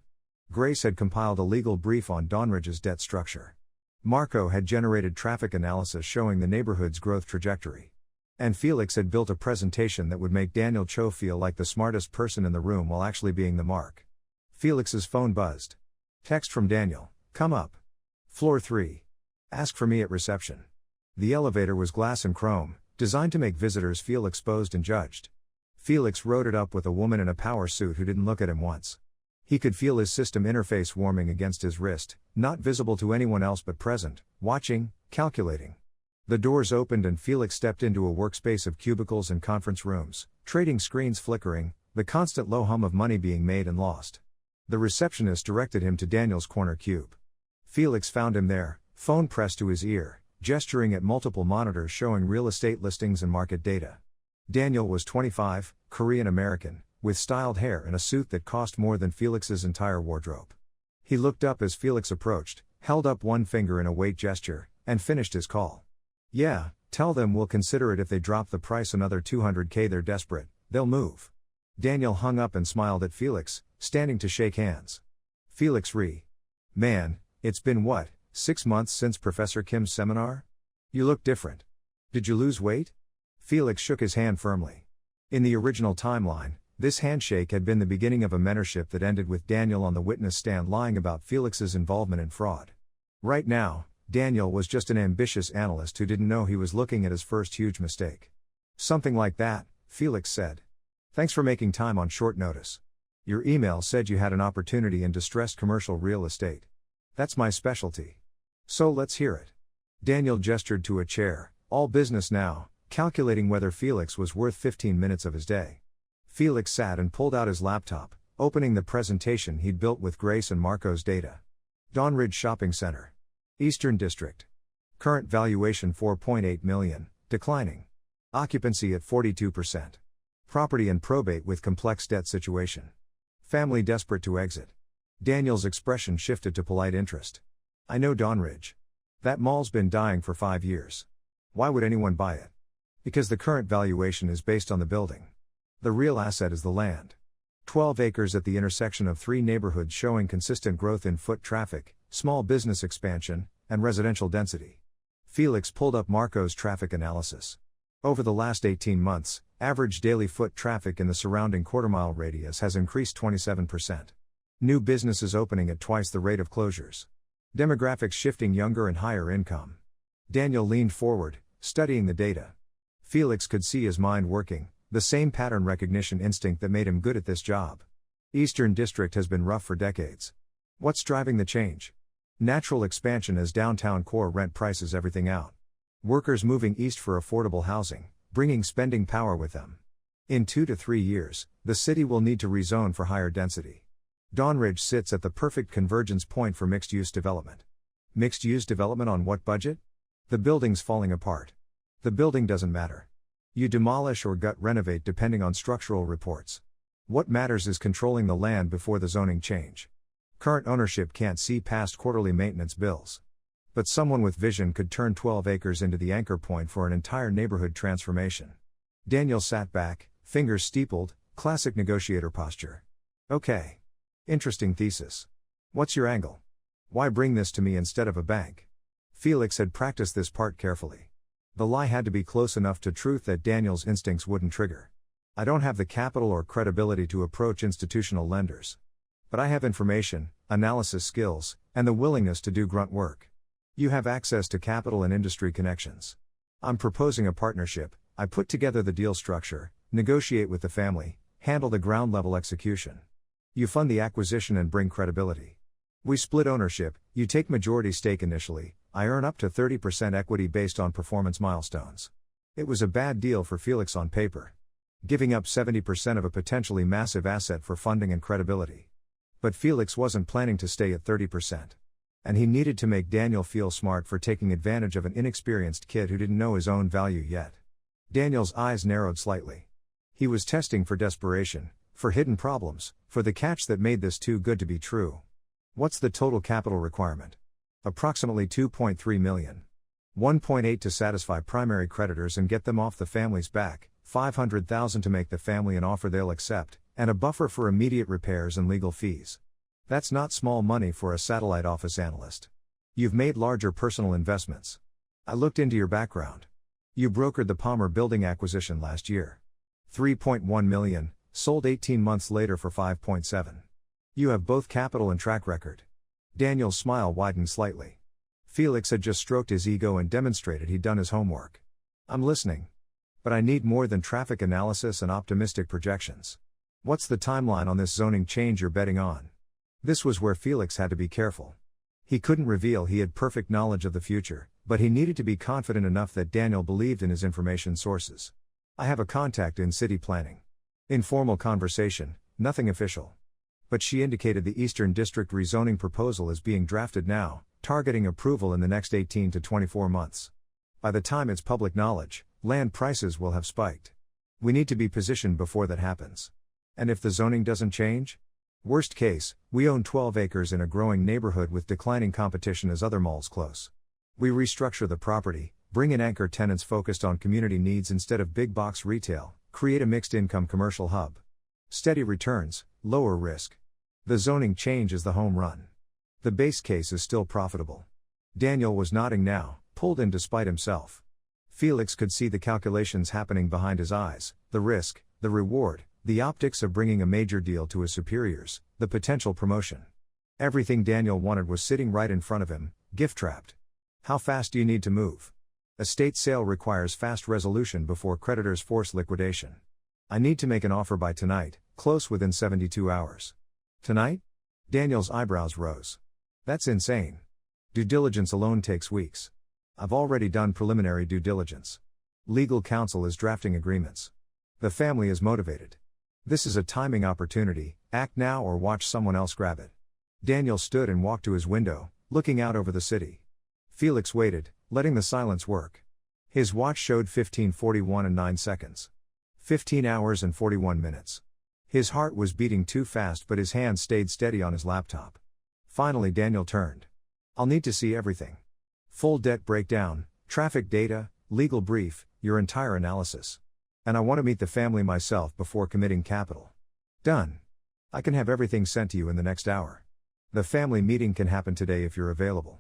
Grace had compiled a legal brief on Dronzer's debt structure. Marco had generated traffic analysis showing the neighborhood's growth trajectory. And Felix had built a presentation that would make Daniel Cho feel like the smartest person in the room while actually being the mark. Felix's phone buzzed. Text from Daniel, "Come up. Floor 3. Ask for me at reception." The elevator was glass and chrome, designed to make visitors feel exposed and judged. Felix rode it up with a woman in a power suit who didn't look at him once. He could feel his system interface warming against his wrist, not visible to anyone else but present, watching, calculating. The doors opened and Felix stepped into a workspace of cubicles and conference rooms, trading screens flickering, the constant low hum of money being made and lost. The receptionist directed him to Daniel's corner cube. Felix found him there, phone pressed to his ear, gesturing at multiple monitors showing real estate listings and market data. Daniel was 25, Korean American, with styled hair and a suit that cost more than Felix's entire wardrobe. He looked up as Felix approached, held up one finger in a wait gesture, and finished his call. "Yeah, tell them we'll consider it if they drop the price another $200K. They're desperate, they'll move." Daniel hung up and smiled at Felix, standing to shake hands. Felix Ree. "Man, it's been what, 6 months since Professor Kim's seminar? You look different. Did you lose weight?" Felix shook his hand firmly. In the original timeline, this handshake had been the beginning of a mentorship that ended with Daniel on the witness stand lying about Felix's involvement in fraud. Right now, Daniel was just an ambitious analyst who didn't know he was looking at his first huge mistake. "Something like that," Felix said. "Thanks for making time on short notice. Your email said you had an opportunity in distressed commercial real estate. That's my specialty. So let's hear it." Daniel gestured to a chair, all business now, calculating whether Felix was worth 15 minutes of his day. Felix sat and pulled out his laptop, opening the presentation he'd built with Grace and Marco's data. Dawnridge Shopping Center. Eastern District. Current valuation $4.8 million, declining. Occupancy at 42%. Property and probate with complex debt situation. Family desperate to exit. Daniel's expression shifted to polite interest. "I know Dawnridge. That mall's been dying for 5 years. Why would anyone buy it? Because the current valuation is based on the building. The real asset is the land. 12 acres at the intersection of 3 neighborhoods showing consistent growth in foot traffic, small business expansion, and residential density." Felix pulled up Marco's traffic analysis. Over the last 18 months, average daily foot traffic in the surrounding quarter-mile radius has increased 27%. New businesses opening at twice the rate of closures. Demographics shifting younger and higher income. Daniel leaned forward, studying the data. Felix could see his mind working, the same pattern recognition instinct that made him good at this job. Eastern District has been rough for decades. What's driving the change? Natural expansion as downtown core rent prices everything out. Workers moving east for affordable housing, bringing spending power with them. In 2 to 3 years, the city will need to rezone for higher density. Dawnridge sits at the perfect convergence point for mixed-use development. Mixed-use development on what budget? The building's falling apart. The building doesn't matter. You demolish or gut renovate depending on structural reports. What matters is controlling the land before the zoning change. Current ownership can't see past quarterly maintenance bills. But someone with vision could turn 12 acres into the anchor point for an entire neighborhood transformation. Daniel sat back, fingers steepled, classic negotiator posture. "Okay. Interesting thesis. What's your angle? Why bring this to me instead of a bank?" Felix had practiced this part carefully. The lie had to be close enough to truth that Daniel's instincts wouldn't trigger. I don't have the capital or credibility to approach institutional lenders. But I have information, analysis skills, and the willingness to do grunt work. You have access to capital and industry connections. I'm proposing a partnership. I put together the deal structure, negotiate with the family, handle the ground level execution. You fund the acquisition and bring credibility. We split ownership, you take majority stake initially, I earn up to 30% equity based on performance milestones. It was a bad deal for Felix on paper. Giving up 70% of a potentially massive asset for funding and credibility. But Felix wasn't planning to stay at 30%. And he needed to make Daniel feel smart for taking advantage of an inexperienced kid who didn't know his own value yet. Daniel's eyes narrowed slightly. He was testing for desperation, for hidden problems, for the catch that made this too good to be true. What's the total capital requirement? Approximately 2.3 million. 1.8 to satisfy primary creditors and get them off the family's back, 500,000 to make the family an offer they'll accept, and a buffer for immediate repairs and legal fees. That's not small money for a satellite office analyst. You've made larger personal investments. I looked into your background. You brokered the Palmer building acquisition last year. 3.1 million, sold 18 months later for 5.7. You have both capital and track record. Daniel's smile widened slightly. Felix had just stroked his ego and demonstrated he'd done his homework. I'm listening. But I need more than traffic analysis and optimistic projections. What's the timeline on this zoning change you're betting on? This was where Felix had to be careful. He couldn't reveal he had perfect knowledge of the future, but he needed to be confident enough that Daniel believed in his information sources. I have a contact in city planning. Informal conversation, nothing official. But she indicated the Eastern District rezoning proposal is being drafted now, targeting approval in the next 18 to 24 months. By the time it's public knowledge, land prices will have spiked. We need to be positioned before that happens. And if the zoning doesn't change? Worst case, we own 12 acres in a growing neighborhood with declining competition as other malls close. We restructure the property, bring in anchor tenants focused on community needs instead of big box retail, create a mixed income commercial hub. Steady returns, lower risk. The zoning change is the home run. The base case is still profitable. Daniel was nodding now, pulled in despite himself. Felix could see the calculations happening behind his eyes, the risk, the reward, the optics of bringing a major deal to his superiors, the potential promotion. Everything Daniel wanted was sitting right in front of him, gift-trapped. How fast do you need to move? Estate sale requires fast resolution before creditors force liquidation. I need to make an offer by tonight, close within 72 hours. Tonight? Daniel's eyebrows rose. That's insane. Due diligence alone takes weeks. I've already done preliminary due diligence. Legal counsel is drafting agreements. The family is motivated. This is a timing opportunity, act now or watch someone else grab it. Daniel stood and walked to his window, looking out over the city. Felix waited, letting the silence work. His watch showed 15:41 and 9 seconds. 15 hours and 41 minutes. His heart was beating too fast but his hands stayed steady on his laptop. Finally Daniel turned. I'll need to see everything. Full debt breakdown, traffic data, legal brief, your entire analysis. And I want to meet the family myself before committing capital. Done. I can have everything sent to you in the next hour. The family meeting can happen today if you're available.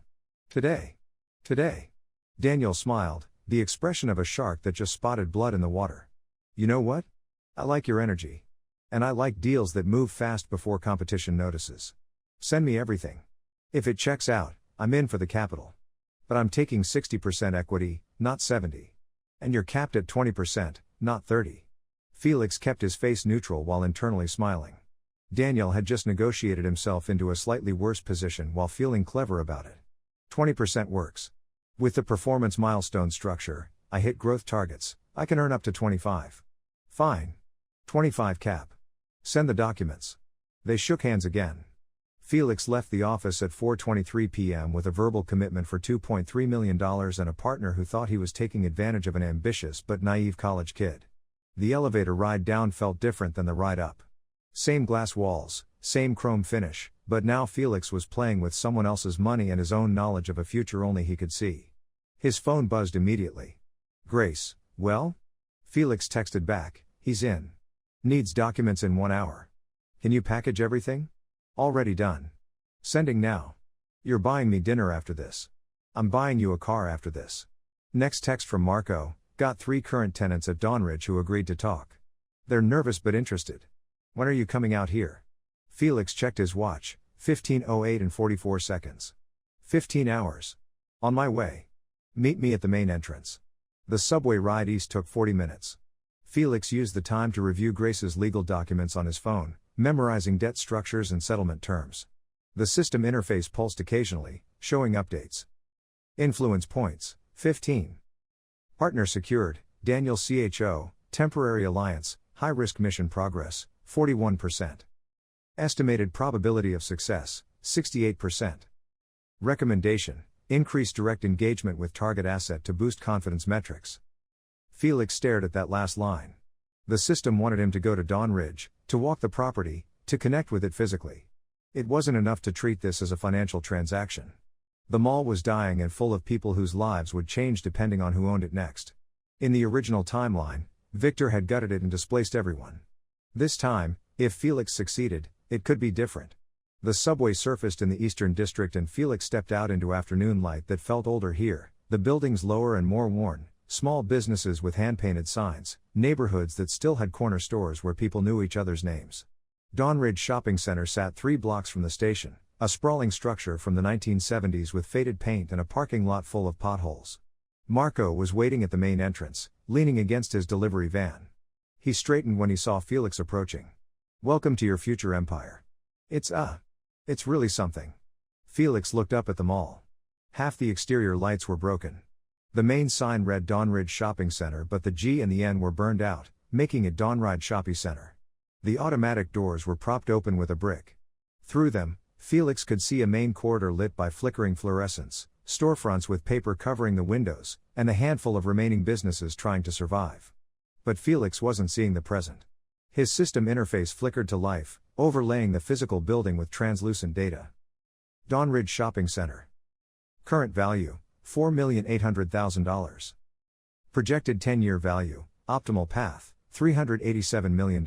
Today. Today. Daniel smiled, the expression of a shark that just spotted blood in the water. You know what? I like your energy. And I like deals that move fast before competition notices. Send me everything. If it checks out, I'm in for the capital. But I'm taking 60% equity, not 70. And you're capped at 20%, not 30. Felix kept his face neutral while internally smiling. Daniel had just negotiated himself into a slightly worse position while feeling clever about it. 20% works. With the performance milestone structure, I hit growth targets, I can earn up to 25. Fine. 25 cap. Send the documents. They shook hands again. Felix left the office at 4:23 p.m. with a verbal commitment for $2.3 million and a partner who thought he was taking advantage of an ambitious but naive college kid. The elevator ride down felt different than the ride up. Same glass walls, same chrome finish, but now Felix was playing with someone else's money and his own knowledge of a future only he could see. His phone buzzed immediately. Grace, well? Felix texted back, he's in. Needs documents in 1 hour. Can you package everything? Already done. Sending now. You're buying me dinner after this. I'm buying you a car after this. Next text from Marco, got 3 current tenants at Dawnridge who agreed to talk. They're nervous but interested. When are you coming out here? Felix checked his watch, 15:08 and 44 seconds. 15 hours. On my way. Meet me at the main entrance. The subway ride east took 40 minutes. Felix used the time to review Grace's legal documents on his phone, memorizing debt structures and settlement terms. The system interface pulsed occasionally, showing updates. Influence points, 15. Partner secured, Daniel CHO, temporary alliance, high-risk mission progress, 41%. Estimated probability of success, 68%. Recommendation, increase direct engagement with target asset to boost confidence metrics. Felix stared at that last line. The system wanted him to go to Dawnridge, to walk the property, to connect with it physically. It wasn't enough to treat this as a financial transaction. The mall was dying and full of people whose lives would change depending on who owned it next. In the original timeline, Victor had gutted it and displaced everyone. This time, if Felix succeeded, it could be different. The subway surfaced in the Eastern District and Felix stepped out into afternoon light that felt older here, the buildings lower and more worn, small businesses with hand-painted signs, neighborhoods that still had corner stores where people knew each other's names. Dawnridge Shopping Center sat 3 blocks from the station, a sprawling structure from the 1970s with faded paint and a parking lot full of potholes. Marco was waiting at the main entrance, leaning against his delivery van. He straightened when he saw Felix approaching. Welcome to your future empire. It's really something. Felix looked up at the mall. Half the exterior lights were broken. The main sign read Dawnridge Shopping Center, but the G and the N were burned out, making it Dawnridge Shopping Center. The automatic doors were propped open with a brick. Through them, Felix could see a main corridor lit by flickering fluorescents, storefronts with paper covering the windows, and the handful of remaining businesses trying to survive. But Felix wasn't seeing the present. His system interface flickered to life, overlaying the physical building with translucent data. Dawnridge Shopping Center. Current value, $4,800,000. Projected 10-year value, optimal path, $387 million.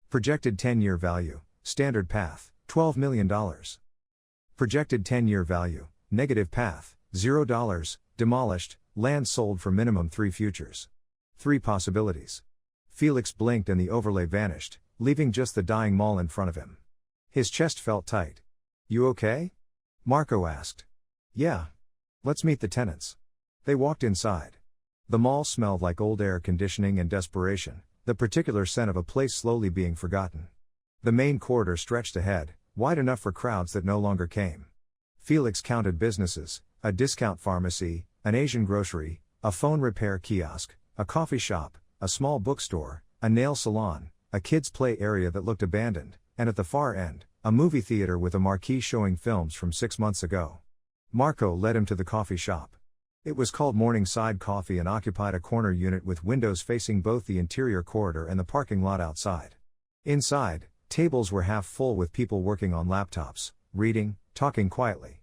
Projected 10-year value, standard path, $12 million. Projected 10-year value, negative path, $0, demolished, land sold for minimum 3 futures. 3 possibilities. Felix blinked and the overlay vanished, leaving just the dying mall in front of him. His chest felt tight. You okay? Marco asked. Yeah. Let's meet the tenants. They walked inside. The mall smelled like old air conditioning and desperation, the particular scent of a place slowly being forgotten. The main corridor stretched ahead, wide enough for crowds that no longer came. Felix counted businesses, a discount pharmacy, an Asian grocery, a phone repair kiosk, a coffee shop, a small bookstore, a nail salon, a kids' play area that looked abandoned, and at the far end, a movie theater with a marquee showing films from 6 months ago. Marco led him to the coffee shop. It was called Morningside Coffee and occupied a corner unit with windows facing both the interior corridor and the parking lot outside. Inside, tables were half full with people working on laptops, reading, talking quietly.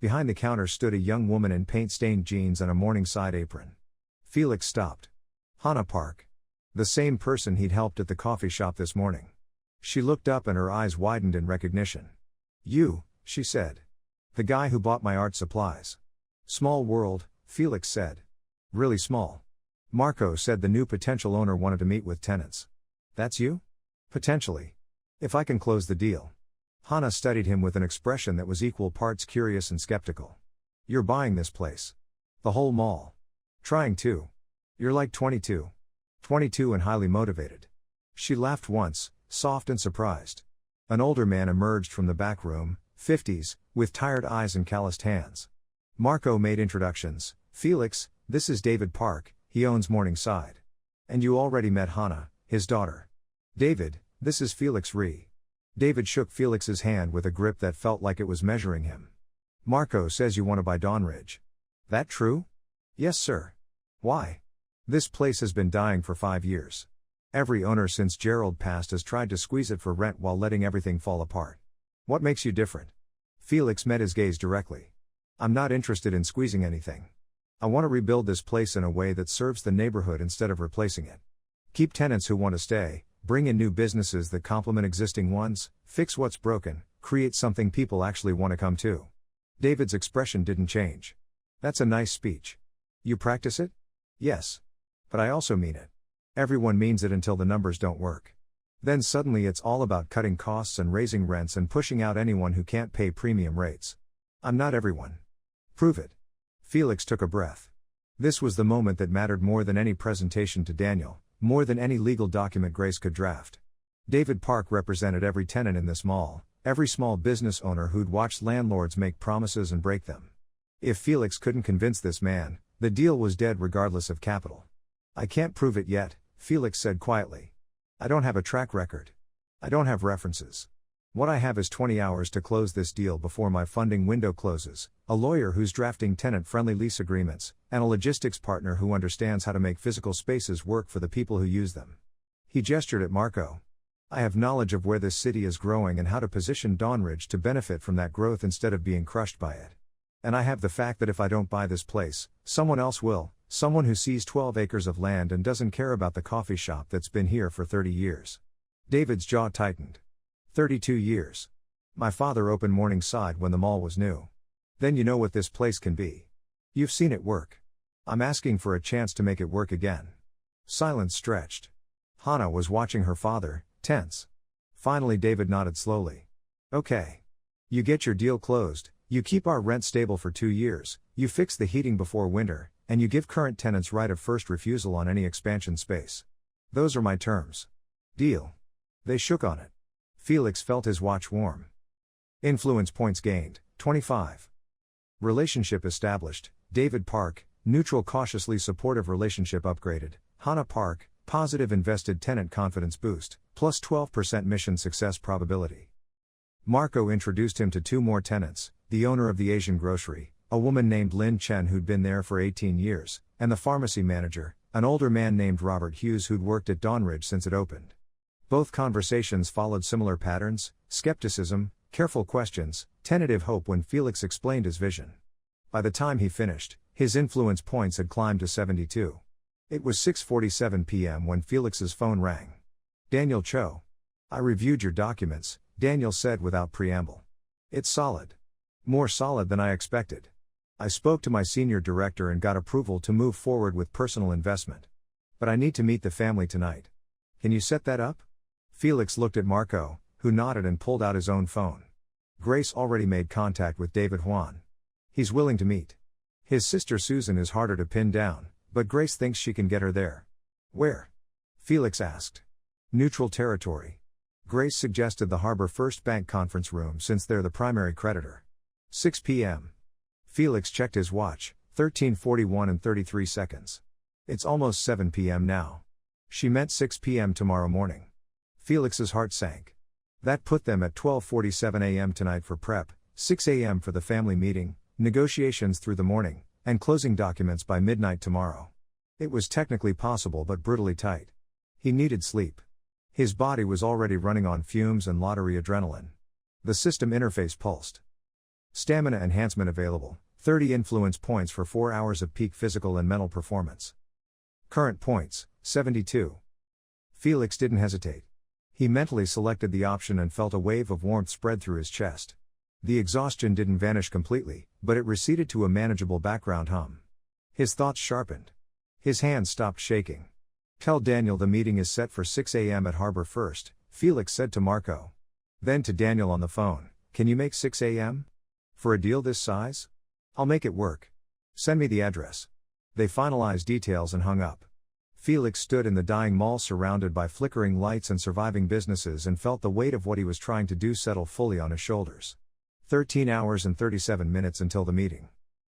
Behind the counter stood a young woman in paint-stained jeans and a Morningside apron. Felix stopped. Hannah Park. The same person he'd helped at the coffee shop this morning. She looked up and her eyes widened in recognition. You, she said. The guy who bought my art supplies. Small world, Felix said. Really small. Marco said the new potential owner wanted to meet with tenants. That's you? Potentially. If I can close the deal. Hannah studied him with an expression that was equal parts curious and skeptical. You're buying this place. The whole mall. Trying to. You're like 22. 22 and highly motivated. She laughed once, soft and surprised. An older man emerged from the back room, 50s, with tired eyes and calloused hands. Marco made introductions. Felix, this is David Park, he owns Morningside. And you already met Hannah, his daughter. David, this is Felix Ree. David shook Felix's hand with a grip that felt like it was measuring him. Marco says you want to buy Dawnridge. That true? Yes, sir. Why? This place has been dying for 5 years. Every owner since Gerald passed has tried to squeeze it for rent while letting everything fall apart. What makes you different? Felix met his gaze directly. I'm not interested in squeezing anything. I want to rebuild this place in a way that serves the neighborhood instead of replacing it. Keep tenants who want to stay, bring in new businesses that complement existing ones, fix what's broken, create something people actually want to come to. David's expression didn't change. That's a nice speech. You practice it? Yes. But I also mean it. Everyone means it until the numbers don't work. Then suddenly it's all about cutting costs and raising rents and pushing out anyone who can't pay premium rates. I'm not everyone. Prove it. Felix took a breath. This was the moment that mattered more than any presentation to Daniel, more than any legal document Grace could draft. David Park represented every tenant in this mall, every small business owner who'd watched landlords make promises and break them. If Felix couldn't convince this man, the deal was dead regardless of capital. I can't prove it yet, Felix said quietly. I don't have a track record. I don't have references. What I have is 20 hours to close this deal before my funding window closes, a lawyer who's drafting tenant-friendly lease agreements, and a logistics partner who understands how to make physical spaces work for the people who use them. He gestured at Marco. I have knowledge of where this city is growing and how to position Dawnridge to benefit from that growth instead of being crushed by it. And I have the fact that if I don't buy this place, someone else will, someone who sees 12 acres of land and doesn't care about the coffee shop that's been here for 30 years. David's jaw tightened. 32 years. My father opened Morningside when the mall was new. Then you know what this place can be. You've seen it work. I'm asking for a chance to make it work again. Silence stretched. Hannah was watching her father, tense. Finally David nodded slowly. Okay. You get your deal closed, you keep our rent stable for 2 years, you fix the heating before winter, and you give current tenants right of first refusal on any expansion space. Those are my terms. Deal. They shook on it. Felix felt his watch warm. Influence points gained, 25. Relationship established, David Park, neutral cautiously supportive relationship upgraded, Hannah Park, positive invested tenant confidence boost, plus 12% mission success probability. Marco introduced him to 2 more tenants, the owner of the Asian grocery, a woman named Lin Chen who'd been there for 18 years, and the pharmacy manager, an older man named Robert Hughes who'd worked at Dawnridge since it opened. Both conversations followed similar patterns: skepticism, careful questions, tentative hope when Felix explained his vision. By the time he finished, his influence points had climbed to 72. It was 6:47 p.m. when Felix's phone rang. Daniel Cho. I reviewed your documents, Daniel said without preamble. It's solid. More solid than I expected. I spoke to my senior director and got approval to move forward with personal investment. But I need to meet the family tonight. Can you set that up? Felix looked at Marco, who nodded and pulled out his own phone. Grace already made contact with David Juan. He's willing to meet. His sister Susan is harder to pin down, but Grace thinks she can get her there. Where? Felix asked. Neutral territory. Grace suggested the Harbor First Bank conference room since they're the primary creditor. 6 p.m. Felix checked his watch, 13:41 and 33 seconds. It's almost 7 p.m. now. She meant 6 p.m. tomorrow morning. Felix's heart sank. That put them at 12:47 a.m. tonight for prep, 6 a.m. for the family meeting, negotiations through the morning, and closing documents by midnight tomorrow. It was technically possible but brutally tight. He needed sleep. His body was already running on fumes and lottery adrenaline. The system interface pulsed. Stamina enhancement available, 30 influence points for 4 hours of peak physical and mental performance. Current points, 72. Felix didn't hesitate. He mentally selected the option and felt a wave of warmth spread through his chest. The exhaustion didn't vanish completely, but it receded to a manageable background hum. His thoughts sharpened. His hands stopped shaking. Tell Daniel the meeting is set for 6 a.m. at Harbor First, Felix said to Marco. Then to Daniel on the phone, can you make 6 a.m.? For a deal this size? I'll make it work. Send me the address. They finalized details and hung up. Felix stood in the dying mall surrounded by flickering lights and surviving businesses and felt the weight of what he was trying to do settle fully on his shoulders. 13 hours and 37 minutes until the meeting.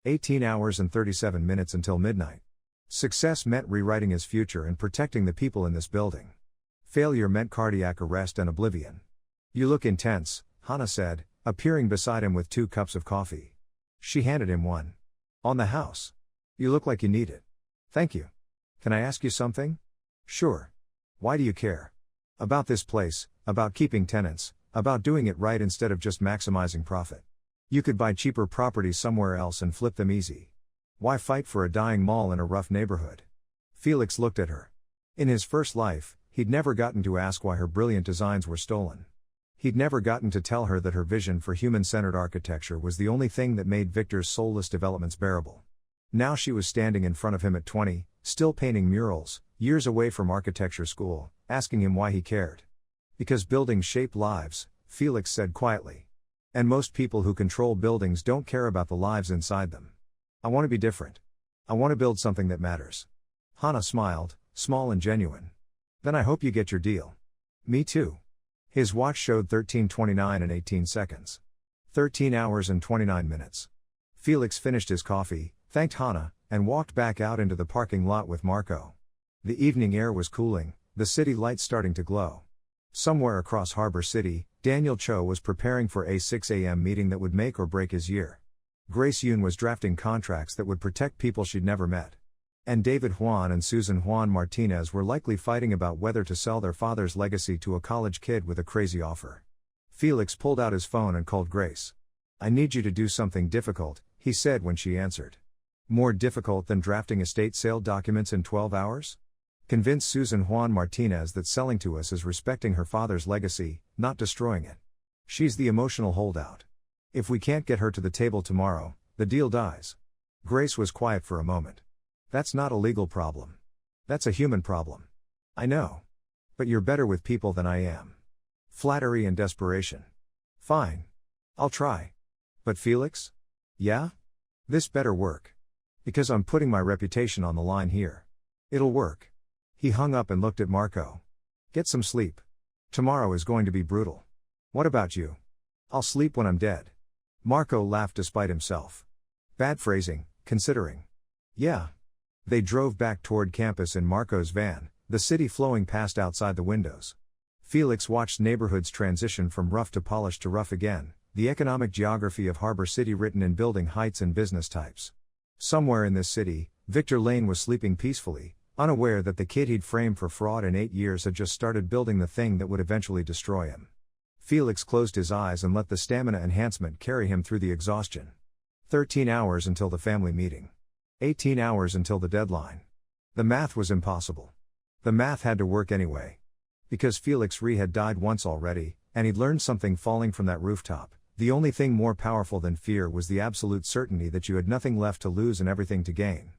18 hours and 37 minutes until midnight. Success meant rewriting his future and protecting the people in this building. Failure meant cardiac arrest and oblivion. You look intense, Hannah said, appearing beside him with 2 cups of coffee. She handed him one. On the house. You look like you need it. Thank you. Can I ask you something? Sure. Why do you care? About this place, about keeping tenants, about doing it right instead of just maximizing profit. You could buy cheaper properties somewhere else and flip them easy. Why fight for a dying mall in a rough neighborhood? Felix looked at her. In his first life, he'd never gotten to ask why her brilliant designs were stolen. He'd never gotten to tell her that her vision for human-centered architecture was the only thing that made Victor's soulless developments bearable. Now she was standing in front of him at 20, still painting murals, years away from architecture school, asking him why he cared. Because buildings shape lives, Felix said quietly. And most people who control buildings don't care about the lives inside them. I want to be different. I want to build something that matters. Hana smiled, small and genuine. Then I hope you get your deal. Me too. His watch showed 13:29 and 18 seconds. 13 hours and 29 minutes. Felix finished his coffee, thanked Hana, and walked back out into the parking lot with Marco. The evening air was cooling, the city lights starting to glow. Somewhere across Harbor City, Daniel Cho was preparing for a 6 a.m. meeting that would make or break his year. Grace Yoon was drafting contracts that would protect people she'd never met. And David Juan and Susan Juan Martinez were likely fighting about whether to sell their father's legacy to a college kid with a crazy offer. Felix pulled out his phone and called Grace. I need you to do something difficult, he said when she answered. More difficult than drafting estate sale documents in 12 hours? Convince Susan Juan Martinez that selling to us is respecting her father's legacy, not destroying it. She's the emotional holdout. If we can't get her to the table tomorrow, the deal dies. Grace was quiet for a moment. That's not a legal problem. That's a human problem. I know. But you're better with people than I am. Flattery and desperation. Fine. I'll try. But Felix? Yeah? This better work. Because I'm putting my reputation on the line here. It'll work. He hung up and looked at Marco. Get some sleep. Tomorrow is going to be brutal. What about you? I'll sleep when I'm dead. Marco laughed despite himself. Bad phrasing, considering. Yeah. They drove back toward campus in Marco's van, the city flowing past outside the windows. Felix watched neighborhoods transition from rough to polished to rough again, the economic geography of Harbor City written in building heights and business types. Somewhere in this city, Victor Lane was sleeping peacefully, unaware that the kid he'd framed for fraud in 8 years had just started building the thing that would eventually destroy him. Felix closed his eyes and let the stamina enhancement carry him through the exhaustion. 13 hours until the family meeting. 18 hours until the deadline. The math was impossible. The math had to work anyway. Because Felix Rhee had died once already, and he'd learned something falling from that rooftop, the only thing more powerful than fear was the absolute certainty that you had nothing left to lose and everything to gain.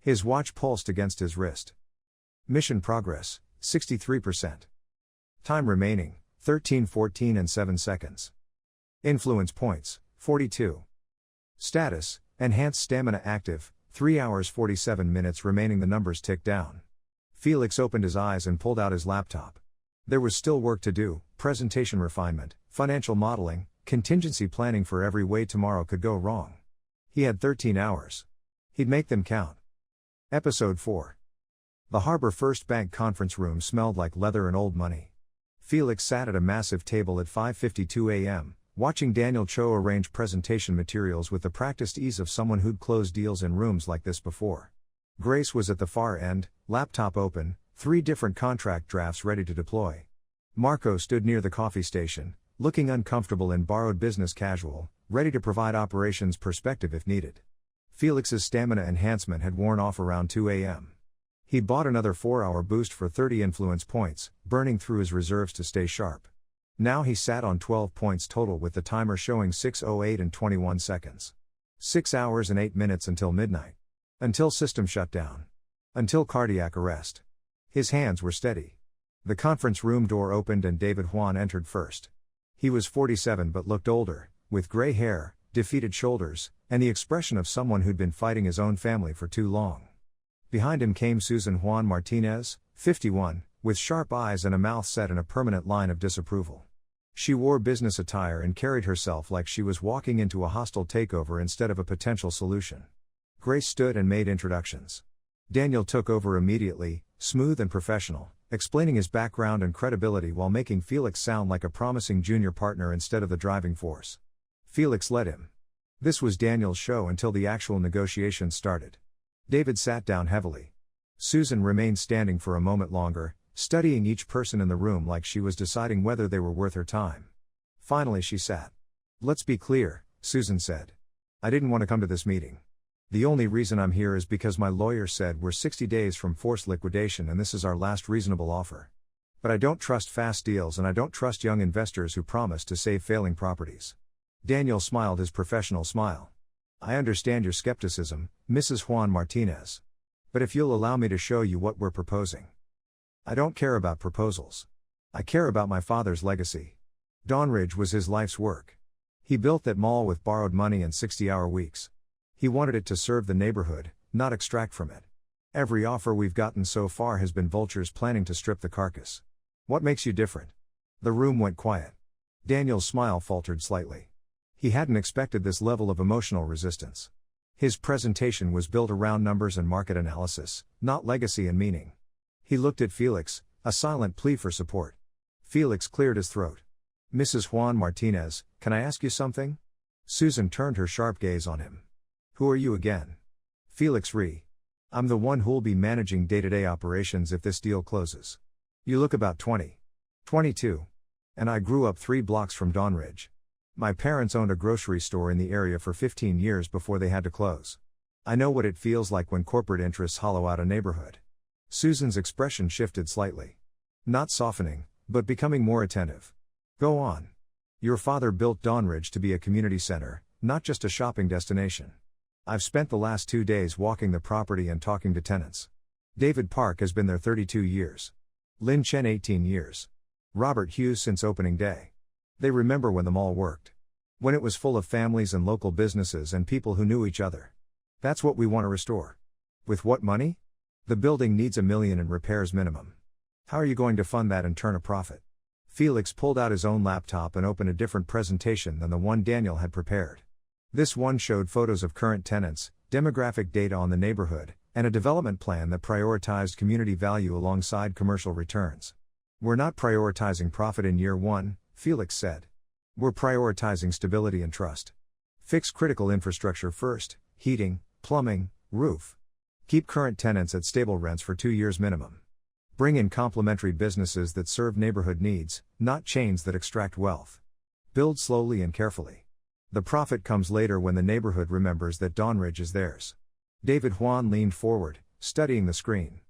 His watch pulsed against his wrist. Mission progress, 63%. Time remaining, 13:14 and 7 seconds. Influence points, 42. Status, enhanced stamina active, 3 hours 47 minutes remaining. The numbers ticked down. Felix opened his eyes and pulled out his laptop. There was still work to do, presentation refinement, financial modeling, contingency planning for every way tomorrow could go wrong. He had 13 hours. He'd make them count. Episode 4. The Harbor First Bank conference room smelled like leather and old money. Felix sat at a massive table at 5:52 a.m., watching Daniel Cho arrange presentation materials with the practiced ease of someone who'd closed deals in rooms like this before. Grace was at the far end, laptop open, 3 different contract drafts ready to deploy. Marco stood near the coffee station, looking uncomfortable in borrowed business casual, ready to provide operations perspective if needed. Felix's stamina enhancement had worn off around 2 a.m. He bought another 4-hour boost for 30 influence points, burning through his reserves to stay sharp. Now he sat on 12 points total with the timer showing 6:08 and 21 seconds. 6 hours and 8 minutes until midnight. Until system shutdown. Until cardiac arrest. His hands were steady. The conference room door opened and David Juan entered first. He was 47 but looked older, with gray hair, defeated shoulders, and the expression of someone who'd been fighting his own family for too long. Behind him came Susan Juan Martinez, 51, with sharp eyes and a mouth set in a permanent line of disapproval. She wore business attire and carried herself like she was walking into a hostile takeover instead of a potential solution. Grace stood and made introductions. Daniel took over immediately, smooth and professional, explaining his background and credibility while making Felix sound like a promising junior partner instead of the driving force. Felix led him. This was Daniel's show until the actual negotiations started. David sat down heavily. Susan remained standing for a moment longer, studying each person in the room like she was deciding whether they were worth her time. Finally she sat. Let's be clear, Susan said. I didn't want to come to this meeting. The only reason I'm here is because my lawyer said we're 60 days from forced liquidation and this is our last reasonable offer. But I don't trust fast deals and I don't trust young investors who promise to save failing properties. Daniel smiled his professional smile. I understand your skepticism, Mrs. Juan Martinez. But if you'll allow me to show you what we're proposing. I don't care about proposals. I care about my father's legacy. Dawnridge was his life's work. He built that mall with borrowed money and 60-hour weeks. He wanted it to serve the neighborhood, not extract from it. Every offer we've gotten so far has been vultures planning to strip the carcass. What makes you different? The room went quiet. Daniel's smile faltered slightly. He hadn't expected this level of emotional resistance. His presentation was built around numbers and market analysis, not legacy and meaning. He looked at Felix, a silent plea for support. Felix cleared his throat. Mrs. Juan Martinez, can I ask you something? Susan turned her sharp gaze on him. Who are you again? Felix Re. I'm the one who'll be managing day-to-day operations if this deal closes. You look about 20. 22. And I grew up 3 blocks from Dawnridge. My parents owned a grocery store in the area for 15 years before they had to close. I know what it feels like when corporate interests hollow out a neighborhood. Susan's expression shifted slightly. Not softening, but becoming more attentive. Go on. Your father built Dawnridge to be a community center, not just a shopping destination. I've spent the last 2 days walking the property and talking to tenants. David Park has been there 32 years. Lin Chen 18 years. Robert Hughes since opening day. They remember when the mall worked. When it was full of families and local businesses and people who knew each other. That's what we want to restore. With what money? The building needs $1 million in repairs minimum. How are you going to fund that and turn a profit? Felix pulled out his own laptop and opened a different presentation than the one Daniel had prepared. This one showed photos of current tenants, demographic data on the neighborhood, and a development plan that prioritized community value alongside commercial returns. We're not prioritizing profit in year 1, Felix said. We're prioritizing stability and trust. Fix critical infrastructure first, heating, plumbing, roof. Keep current tenants at stable rents for 2 years minimum. Bring in complementary businesses that serve neighborhood needs, not chains that extract wealth. Build slowly and carefully. The profit comes later when the neighborhood remembers that Dawnridge is theirs. David Juan leaned forward, studying the screen.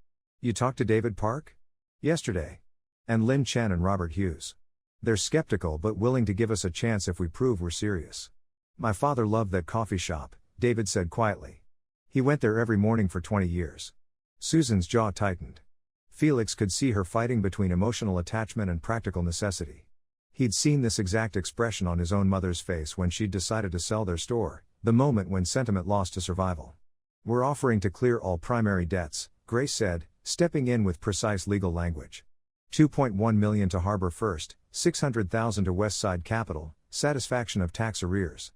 You talked to David Park? Yesterday. And Lin Chen and Robert Hughes. They're skeptical but willing to give us a chance if we prove we're serious. My father loved that coffee shop, David said quietly. He went there every morning for 20 years. Susan's jaw tightened. Felix could see her fighting between emotional attachment and practical necessity. He'd seen this exact expression on his own mother's face when she'd decided to sell their store, the moment when sentiment lost to survival. We're offering to clear all primary debts, Grace said, stepping in with precise legal language. $2.1 million to Harbor First, $600,000 to Westside Capital, satisfaction of tax arrears.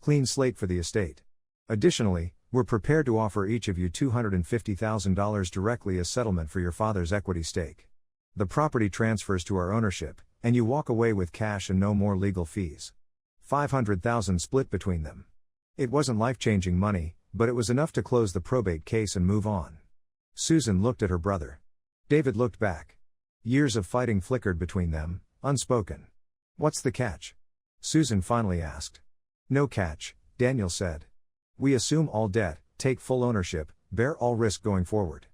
Clean slate for the estate. Additionally, we're prepared to offer each of you $250,000 directly as settlement for your father's equity stake. The property transfers to our ownership, and you walk away with cash and no more legal fees. $500,000 split between them. It wasn't life-changing money, but it was enough to close the probate case and move on. Susan looked at her brother. David looked back. Years of fighting flickered between them, unspoken. What's the catch? Susan finally asked. No catch, Daniel said. We assume all debt, take full ownership, bear all risk going forward.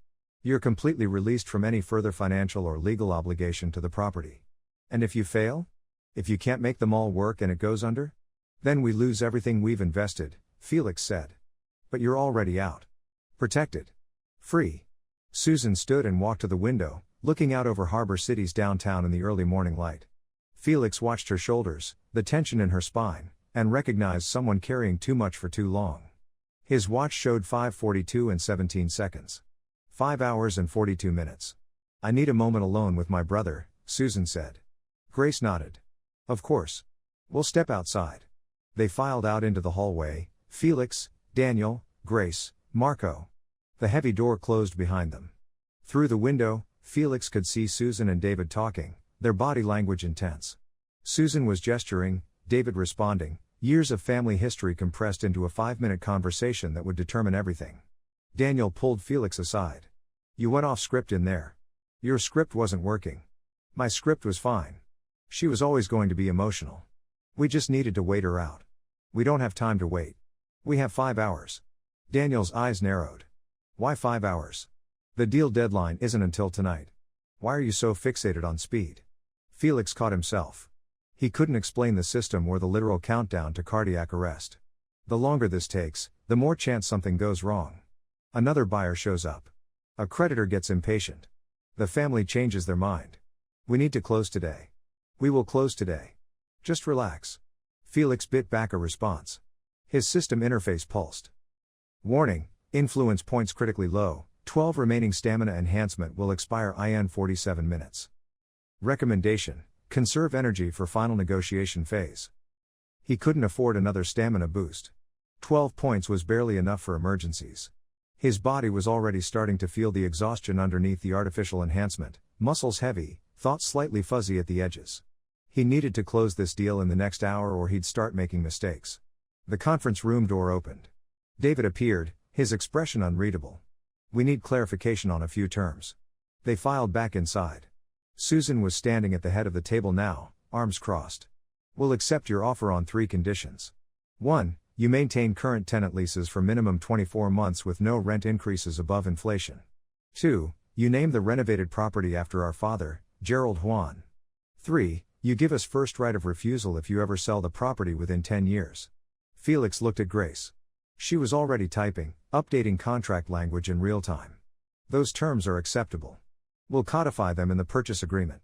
You're completely released from any further financial or legal obligation to the property. And if you fail? If you can't make the mall work and it goes under? Then we lose everything we've invested, Felix said. But you're already out. Protected. Free. Susan stood and walked to the window, looking out over Harbor City's downtown in the early morning light. Felix watched her shoulders, the tension in her spine, and recognized someone carrying too much for too long. His watch showed 5:42 and 17 seconds. 5 hours and 42 minutes. I need a moment alone with my brother, Susan said. Grace nodded. Of course. We'll step outside. They filed out into the hallway, Felix, Daniel, Grace, Marco. The heavy door closed behind them. Through the window, Felix could see Susan and David talking, their body language intense. Susan was gesturing, David responding, years of family history compressed into a 5-minute conversation that would determine everything. Daniel pulled Felix aside. You went off script in there. Your script wasn't working. My script was fine. She was always going to be emotional. We just needed to wait her out. We don't have time to wait. We have 5 hours. Daniel's eyes narrowed. Why 5 hours? The deal deadline isn't until tonight. Why are you so fixated on speed? Felix caught himself. He couldn't explain the system or the literal countdown to cardiac arrest. The longer this takes, the more chance something goes wrong. Another buyer shows up. A creditor gets impatient. The family changes their mind. We need to close today. We will close today. Just relax. Felix bit back a response. His system interface pulsed. Warning, influence points critically low, 12 remaining stamina enhancement will expire in 47 minutes. Recommendation, conserve energy for final negotiation phase. He couldn't afford another stamina boost. 12 points was barely enough for emergencies. His body was already starting to feel the exhaustion underneath the artificial enhancement, muscles heavy, thoughts slightly fuzzy at the edges. He needed to close this deal in the next hour or he'd start making mistakes. The conference room door opened. David appeared, his expression unreadable. We need clarification on a few terms. They filed back inside. Susan was standing at the head of the table now, arms crossed. We'll accept your offer on 3 conditions. 1. You maintain current tenant leases for minimum 24 months with no rent increases above inflation. 2. You name the renovated property after our father, Gerald Juan. 3. You give us first right of refusal if you ever sell the property within 10 years. Felix looked at Grace. She was already typing, updating contract language in real time. Those terms are acceptable. We'll codify them in the purchase agreement.